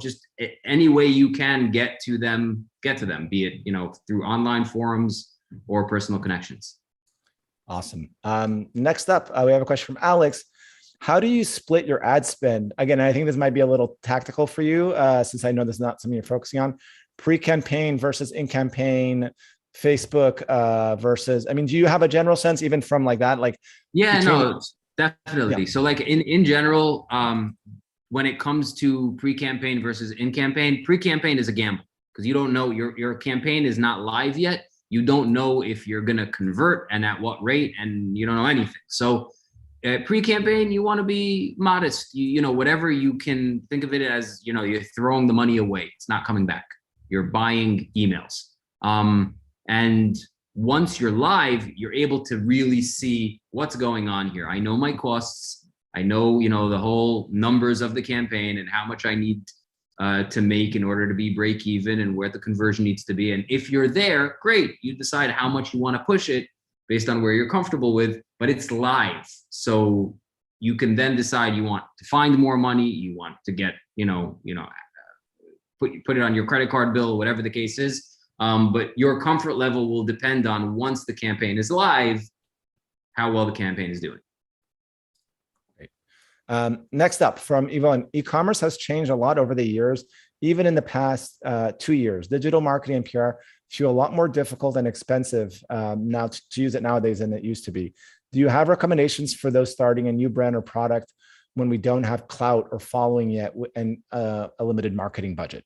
just any way you can get to them, be it through online forums or personal connections. Awesome. Next up, we have a question from Alex. How do you split your ad spend? Again, I think this might be a little tactical for you, since I know this is not something you're focusing on. Pre-campaign versus in-campaign, Facebook versus, do you have a general sense even from like that? Like, no, definitely. Yeah. So like in general, when it comes to pre-campaign versus in-campaign, pre-campaign is a gamble, because you don't know, your campaign is not live yet. You don't know if you're going to convert and at what rate, and you don't know anything. So pre-campaign, you want to be modest. Whatever you can think of it as, you're throwing the money away. It's not coming back. You're buying emails. And once you're live, you're able to really see what's going on here. I know my costs. I know, the whole numbers of the campaign and how much I need to make in order to be break even, and where the conversion needs to be. And if you're there, great. You decide how much you want to push it based on where you're comfortable with, but it's live. So you can then decide you want to find more money, you want to get, put it on your credit card bill, whatever the case is. But your comfort level will depend on, once the campaign is live, how well the campaign is doing. Next up from Yvonne, e-commerce has changed a lot over the years. Even in the past 2 years, digital marketing and PR feel a lot more difficult and expensive now to use it nowadays than it used to be. Do you have recommendations for those starting a new brand or product when we don't have clout or following yet and a limited marketing budget?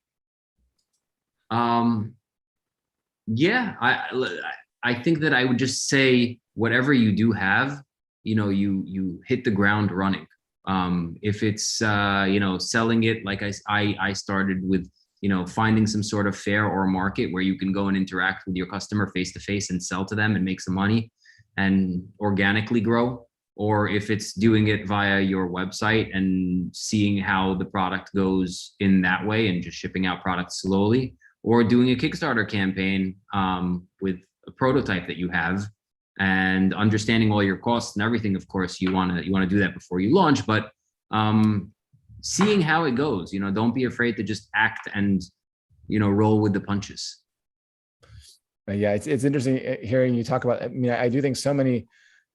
Yeah, I think that I would just say, whatever you do have, you hit the ground running. If it's, selling it, like I started with, finding some sort of fair or market where you can go and interact with your customer face to face and sell to them and make some money and organically grow. Or if it's doing it via your website and seeing how the product goes in that way and just shipping out products slowly, or doing a Kickstarter campaign with a prototype that you have, and understanding all your costs and everything. Of course, you want to do that before you launch, but seeing how it goes. Don't be afraid to just act and roll with the punches. Yeah, it's interesting hearing you talk about. I do think so many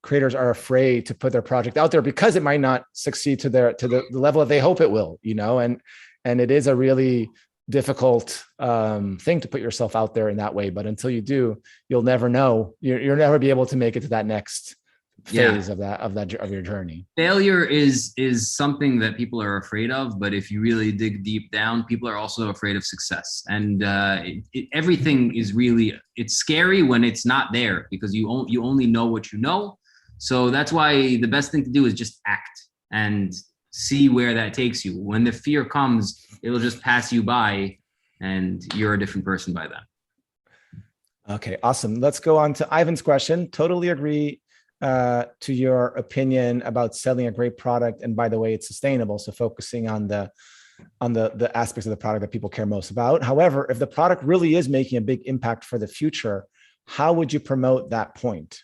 creators are afraid to put their project out there because it might not succeed to the level that they hope it will. And it is a really difficult thing to put yourself out there in that way. But until you do, you'll never know. You'll never be able to make it to that next phase of your journey. Failure is something that people are afraid of, but if you really dig deep down, people are also afraid of success. And everything is it's scary when it's not there, because you only know what you know. So that's why the best thing to do is just act and see where that takes you. When the fear comes, it'll just pass you by and you're a different person by then. Okay, awesome. Let's go on to Ivan's question. Totally agree to your opinion about selling a great product. And by the way, it's sustainable. So focusing on the aspects of the product that people care most about. However, if the product really is making a big impact for the future, how would you promote that point?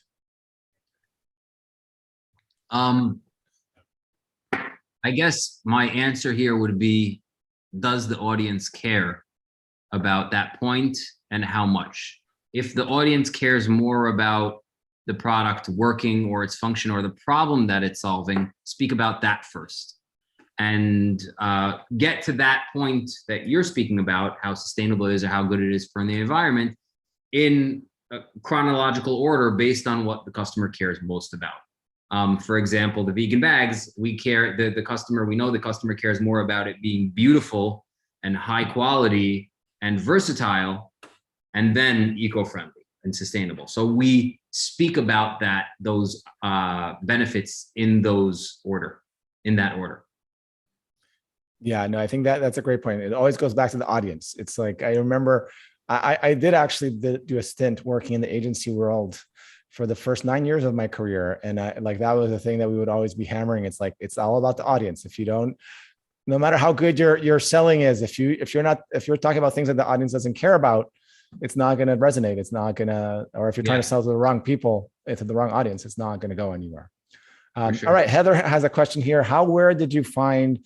I guess my answer here would be, does the audience care about that point, and how much? If the audience cares more about the product working or its function or the problem that it's solving, speak about that first. And get to that point that you're speaking about, how sustainable it is or how good it is for the environment, in a chronological order based on what the customer cares most about. For example, the vegan bags, we care, the customer, we know the customer cares more about it being beautiful and high quality and versatile, and then eco-friendly and sustainable. So we speak about those benefits in that order. Yeah, no, I think that's a great point. It always goes back to the audience. It's like, I remember I did actually do a stint working in the agency world for the first 9 years of my career. And that was the thing that we would always be hammering. It's like, it's all about the audience. If you don't, no matter how good your selling is, if you're talking about things that the audience doesn't care about, it's not going to resonate. It's not going to, or if you're trying to sell to the wrong people, to the wrong audience, it's not going to go anywhere. Sure. All right. Heather has a question here. Where did you find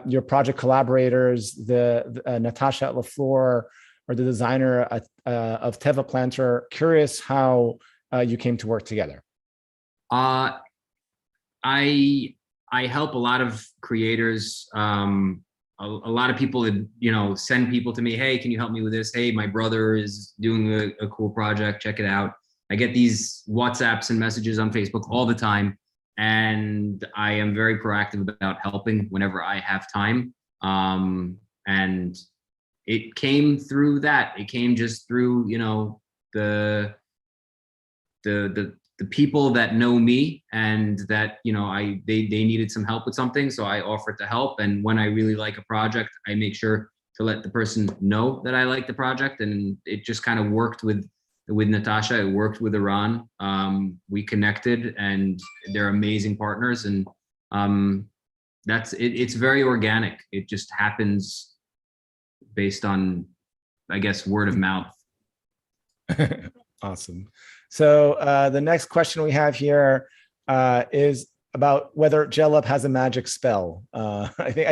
your project collaborators, the Natasha at Laflore, or the designer of Tevaplanter? Curious how you came to work together. I help a lot of creators. A lot of people, send people to me. Hey, can you help me with this? Hey, my brother is doing a cool project. Check it out. I get these WhatsApps and messages on Facebook all the time. And I am very proactive about helping whenever I have time. And it came through that. It came just through, the people that know me, and that, they needed some help with something. So I offered to help. And when I really like a project, I make sure to let the person know that I like the project. And it just kind of worked with Natasha. It worked with Iran. We connected, and they're amazing partners. And that's it. It's very organic. It just happens based on, I guess, word of mouth. Awesome. So the next question we have here is about whether GelUp has a magic spell. I think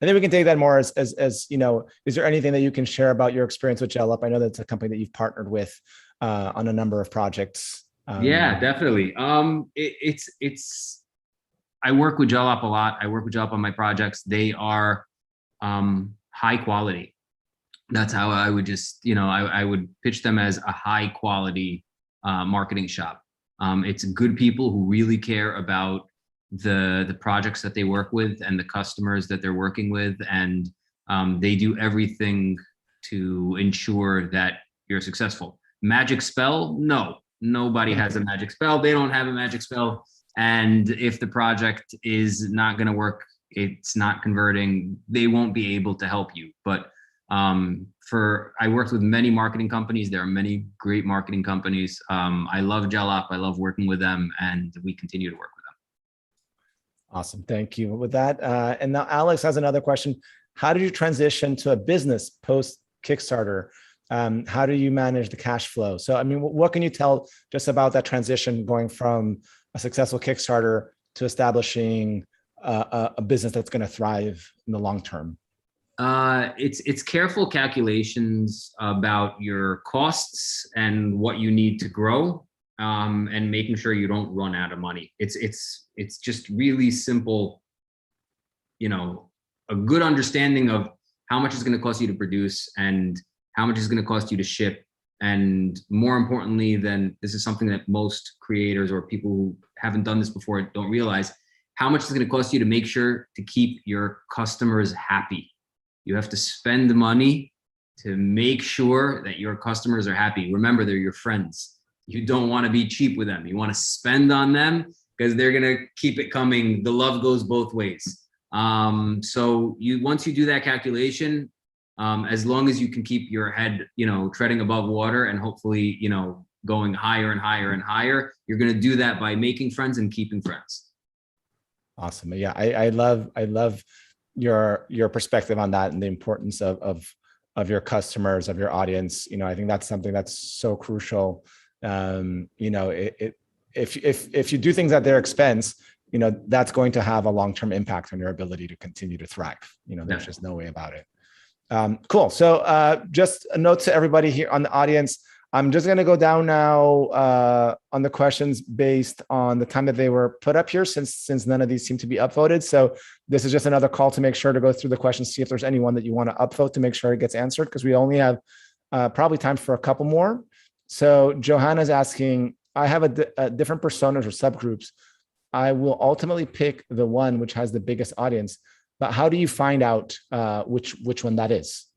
we can take that more as is there anything that you can share about your experience with GelUp? I know that's a company that you've partnered with on a number of projects. Yeah, definitely. I work with GelUp a lot. I work with GelUp on my projects. They are high quality. That's how I would just, I would pitch them as a high quality marketing shop. It's good people who really care about the projects that they work with and the customers that they're working with. And they do everything to ensure that you're successful. Magic spell? No, nobody has a magic spell. They don't have a magic spell. And if the project is not going to work, it's not converting, they won't be able to help you. But I worked with many marketing companies. There are many great marketing companies. I love GelUp. I love working with them, and we continue to work with them. Awesome. Thank you. With that, and now Alex has another question. How did you transition to a business post Kickstarter? How do you manage the cash flow? So, I mean, what can you tell just about that transition going from a successful Kickstarter to establishing a business that's going to thrive in the long term? It's careful calculations about your costs and what you need to grow, and making sure you don't run out of money. It's just really simple, a good understanding of how much it's going to cost you to produce and how much it's going to cost you to ship. And more importantly than this is something that most creators or people who haven't done this before don't realize, how much it's going to cost you to make sure to keep your customers happy. You have to spend the money to make sure that your customers are happy. Remember, they're your friends. You don't want to be cheap with them. You want to spend on them because they're going to keep it coming. The love goes both ways. So once you do that calculation, as long as you can keep your head, treading above water and hopefully, going higher and higher and higher, you're going to do that by making friends and keeping friends. Awesome. Yeah, I love your perspective on that and the importance of your customers, of your audience. I think that's something that's so crucial. If you do things at their expense, that's going to have a long-term impact on your ability to continue to thrive. There's just no way about it. Cool. So just a note to everybody here on the audience. I'm just going to go down now on the questions based on the time that they were put up here, since none of these seem to be upvoted. So this is just another call to make sure to go through the questions, see if there's anyone that you want to upvote to make sure it gets answered, because we only have probably time for a couple more. So Johanna's asking, I have a different personas or subgroups. I will ultimately pick the one which has the biggest audience, but how do you find out which one that is?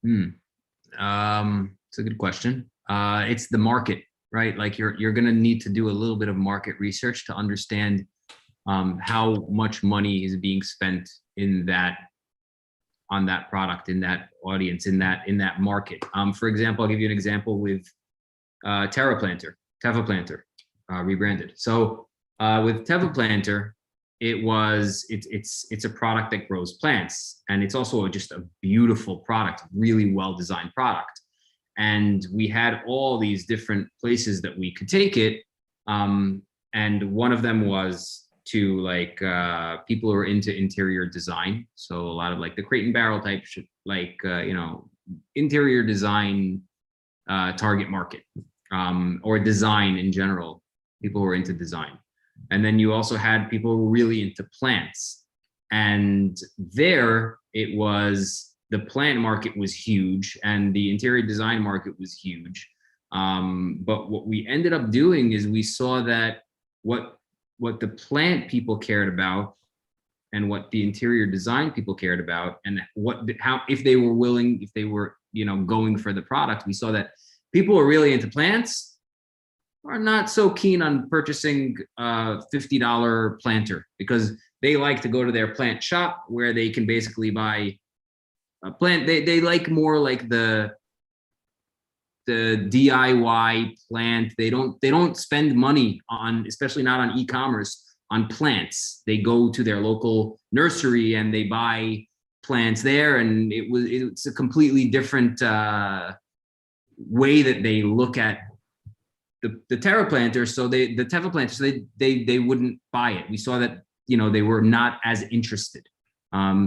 It's a good question. It's the market, right? Like you're going to need to do a little bit of market research to understand how much money is being spent on that product, in that audience, in that market. For example, I'll give you an example with Tevaplanter, rebranded. So with Tevaplanter, it's a product that grows plants, and it's also just a beautiful product, really well designed product. And we had all these different places that we could take it, and one of them was to like people who are into interior design. So a lot of like the crate and barrel type, like interior design target market, or design in general, people who are into design. And then you also had people who were really into plants. And there it was, the plant market was huge and the interior design market was huge. But what we ended up doing is we saw that what the plant people cared about and what the interior design people cared about, and how if they were willing, if they were going for the product, we saw that people who are really into plants are not so keen on purchasing a $50 planter, because they like to go to their plant shop where they can basically buy a plant. They like more like the DIY plant. They don't spend money on, especially not on e-commerce, on plants. They go to their local nursery and they buy plants there, and it's a completely different way that they look at the Tevaplanter. So the Tevaplanter, they wouldn't buy it. We saw that they were not as interested,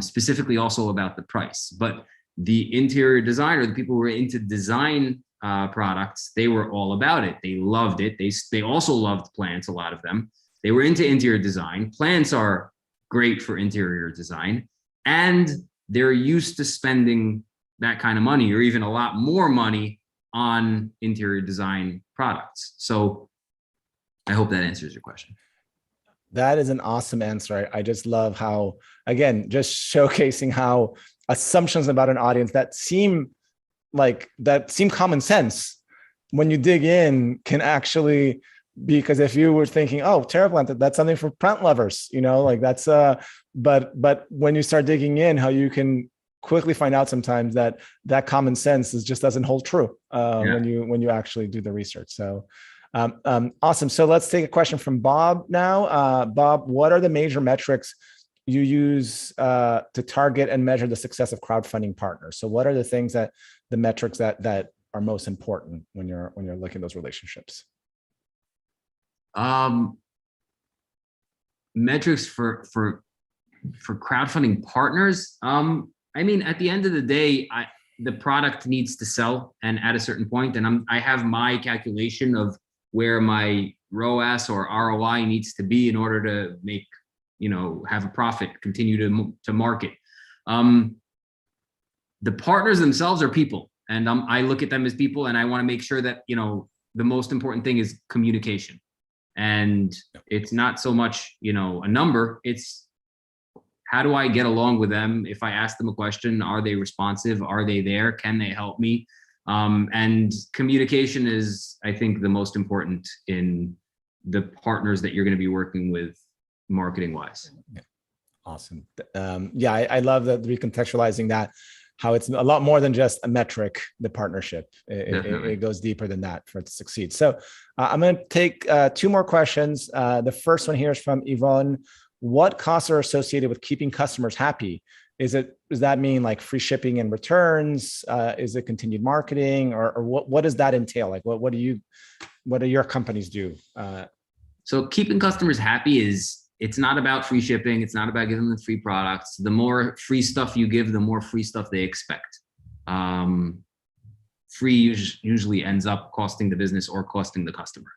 specifically also about the price. But the interior designer, the people who were into design products, they were all about it. They loved it. They also loved plants, a lot of them. They were into interior design. Plants are great for interior design, and they're used to spending that kind of money, or even a lot more money, on interior design products. So I hope that answers your question. That is an awesome answer. I just love how, again, just showcasing how assumptions about an audience that seem common sense, when you dig in, can actually be, because if you were thinking, oh, Tevaplanter, that's something for plant lovers, like that's but when you start digging in, how you can quickly find out sometimes that common sense just doesn't hold true when you actually do the research. So awesome. So let's take a question from Bob now. Bob, what are the major metrics you use to target and measure the success of crowdfunding partners? So what are the metrics that are most important when you're looking at those relationships? Metrics for crowdfunding partners. I mean, at the end of the day, the product needs to sell, and at a certain point, and I have my calculation of where my ROAS or ROI needs to be in order to make, have a profit, continue to market. The partners themselves are people, and I look at them as people, and I want to make sure that, the most important thing is communication. And it's not so much, a number, it's how do I get along with them? If I ask them a question, are they responsive? Are they there? Can they help me? And communication is, I think, the most important in the partners that you're going to be working with marketing wise. Yeah. Awesome. I love that recontextualizing that, how it's a lot more than just a metric, the partnership. It goes deeper than that for it to succeed. So I'm going to take two more questions. The first one here is from Yvonne. What costs are associated with keeping customers happy? Does that mean like free shipping and returns? Is it continued marketing, or what does that entail? Like what do your companies do? So keeping customers happy it's not about free shipping. It's not about giving them free products. The more free stuff you give, the more free stuff they expect. free usually ends up costing the business or costing the customer.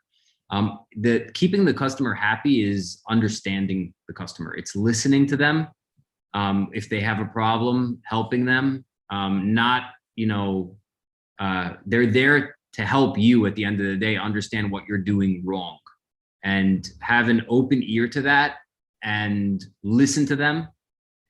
The keeping the customer happy is understanding the customer. It's listening to them. If they have a problem, helping them, not, they're there to help you at the end of the day, understand what you're doing wrong, and have an open ear to that and listen to them.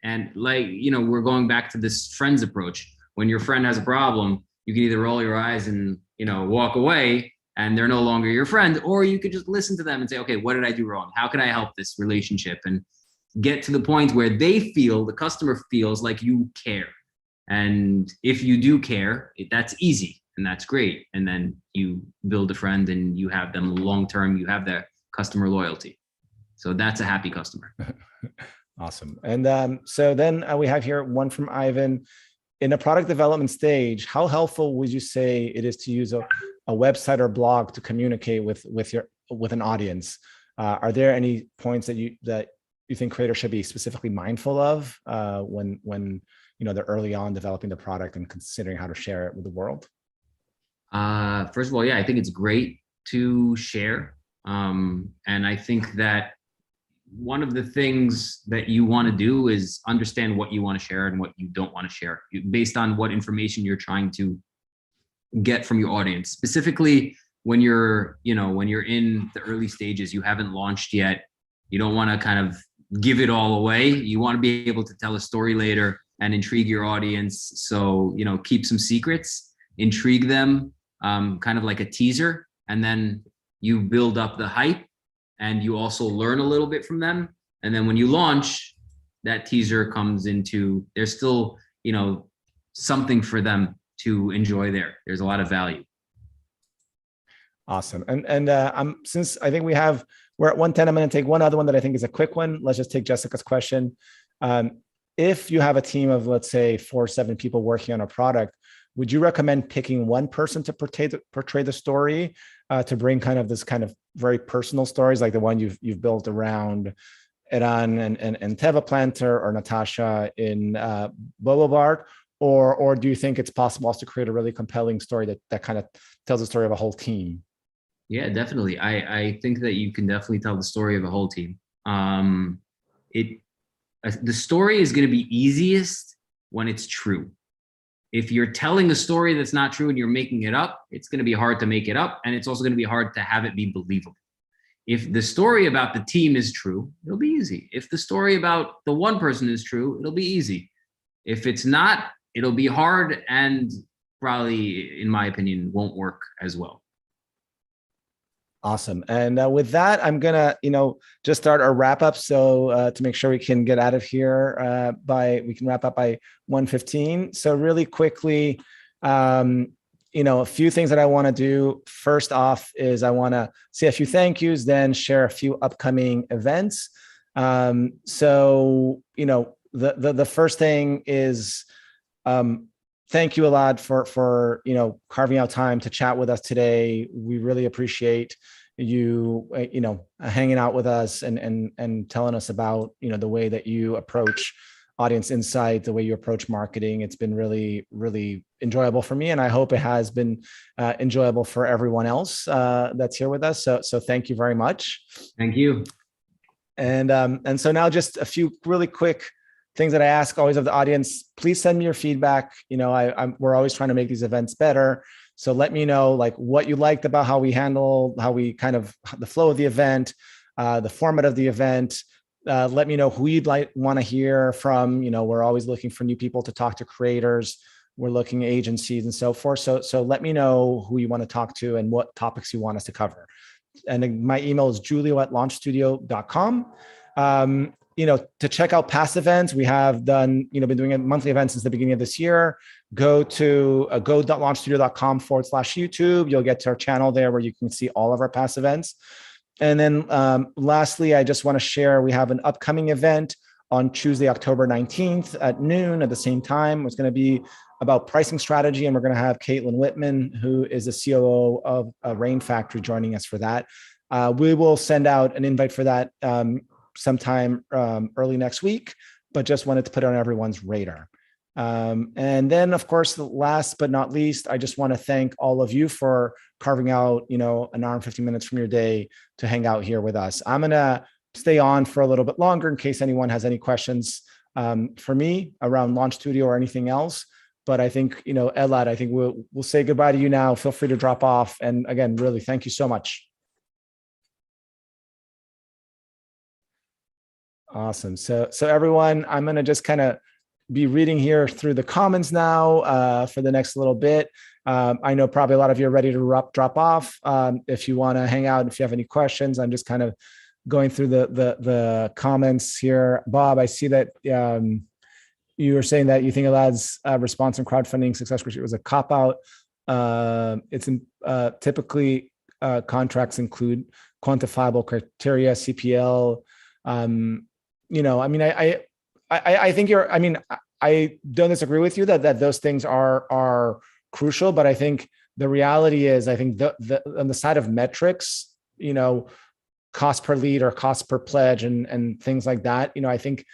And we're going back to this friends approach. When your friend has a problem, you can either roll your eyes and, walk away and they're no longer your friend, or you could just listen to them and say, okay, what did I do wrong? How can I help this relationship? And get to the point where the customer feels like you care. And if you do care, that's easy and that's great. And then you build a friend and you have them long-term, you have their customer loyalty. So that's a happy customer. Awesome. And so then we have here one from Ivan. In a product development stage, how helpful would you say it is to use a website or blog to communicate with an audience? Are there any points that you think creators should be specifically mindful of when they're early on developing the product and considering how to share it with the world? First of all, yeah, I think it's great to share. And I think that one of the things that you want to do is understand what you want to share and what you don't want to share based on what information you're trying to get from your audience. Specifically, when you're in the early stages, you haven't launched yet. You don't want to kind of give it all away. You want to be able to tell a story later and intrigue your audience. So, keep some secrets, intrigue them, kind of like a teaser, and then you build up the hype. And you also learn a little bit from them. And then when you launch, that teaser comes into, there's still, something for them to enjoy there. There's a lot of value. Awesome. And since I think we're at 1:10, I'm going to take one other one that I think is a quick one. Let's just take Jessica's question. If you have a team of, let's say, 4 or 7 people working on a product, would you recommend picking one person to portray the story, to bring kind of this kind of very personal stories like the one you've built around Eran and Tevaplanter, or Natasha in Bobobark, or do you think it's possible also to create a really compelling story that kind of tells the story of a whole team? Yeah, definitely. I think that you can definitely tell the story of a whole team. The story is going to be easiest when it's true. If you're telling a story that's not true and you're making it up, it's going to be hard to make it up. And it's also going to be hard to have it be believable. If the story about the team is true, it'll be easy. If the story about the one person is true, it'll be easy. If it's not, it'll be hard and probably, in my opinion, won't work as well. Awesome. And with that, I'm gonna, just start our wrap up. So to make sure we can get out of here we can wrap up by 1:15. So really quickly, a few things that I want to do. First off is I want to say a few thank yous, then share a few upcoming events. So the first thing is, thank you, Elad, for carving out time to chat with us today. We really appreciate you hanging out with us and telling us about the way that you approach audience insight, the way you approach marketing. It's been really, really enjoyable for me, and I hope it has been enjoyable for everyone else that's here with us. So thank you very much. Thank you. And so now just a few really quick things that I ask always of the audience. Please send me your feedback. We're always trying to make these events better. So let me know what you liked about how we the flow of the event, the format of the event. Let me know who you'd want to hear from. We're always looking for new people to talk to, creators. We're looking at agencies and so forth. So let me know who you want to talk to and what topics you want us to cover. And my email is julio@launchstudio.com. To check out past events, we have been doing a monthly event since the beginning of this year. Go to go.launchstudio.com/YouTube. You'll get to our channel there where you can see all of our past events. And then lastly, I just want to share, we have an upcoming event on Tuesday, October 19th at noon at the same time. It's going to be about pricing strategy, and we're going to have Caitlin Whitman, who is the COO of Rain Factory, joining us for that. We will send out an invite for that sometime early next week, but just wanted to put it on everyone's radar. And then, of course, last but not least, I just want to thank all of you for carving out, an hour and 15 minutes from your day to hang out here with us. I'm going to stay on for a little bit longer in case anyone has any questions for me around Launch Studio or anything else. But I think, Elad, I think we'll say goodbye to you now. Feel free to drop off. And again, really, thank you so much. Awesome. So everyone, I'm going to just kind of be reading here through the comments now for the next little bit. I know probably a lot of you are ready to drop off. If you want to hang out, if you have any questions, I'm just kind of going through the comments here. Bob, I see that you were saying that you think Elad's response on crowdfunding success criteria was a cop out. It's typically contracts include quantifiable criteria, CPL. I think I don't disagree with you that those things are crucial, but I think the reality is, I think on the side of metrics, cost per lead or cost per pledge and things like that, I think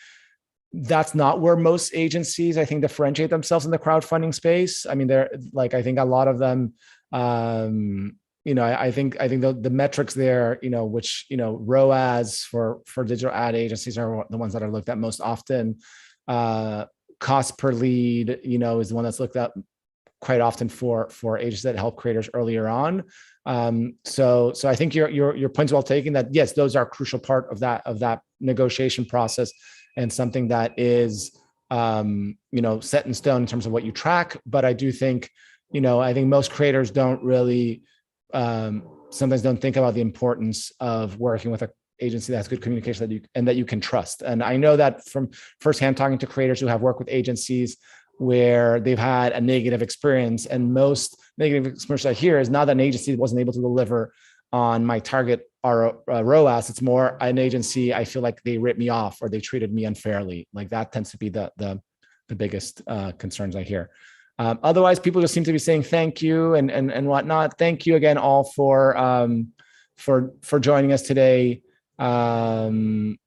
that's not where most agencies, I think, differentiate themselves in the crowdfunding space. I mean, I think a lot of them, I think the metrics there, which, ROAS for digital ad agencies are the ones that are looked at most often. Cost per lead, is the one that's looked at quite often for agencies that help creators earlier on. So I think your point's well taken that yes, those are a crucial part of that negotiation process and something that is, set in stone in terms of what you track. But I do think, I think most creators don't really, sometimes don't think about the importance of working with an agency that has good communication that you can trust. And I know that from firsthand talking to creators who have worked with agencies where they've had a negative experience, and most negative experience I hear is not that an agency wasn't able to deliver on my target ROAS. It's more an agency, I feel like they ripped me off or they treated me unfairly. Like that tends to be the biggest concerns I hear. Otherwise, people just seem to be saying thank you and whatnot. Thank you again all for joining us today. Again,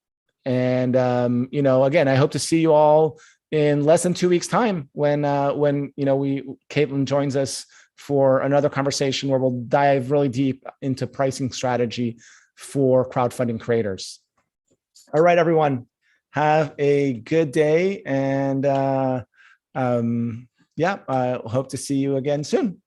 I hope to see you all in less than 2 weeks' time when Caitlin joins us for another conversation where we'll dive really deep into pricing strategy for crowdfunding creators. All right, everyone, have a good day, and I hope to see you again soon.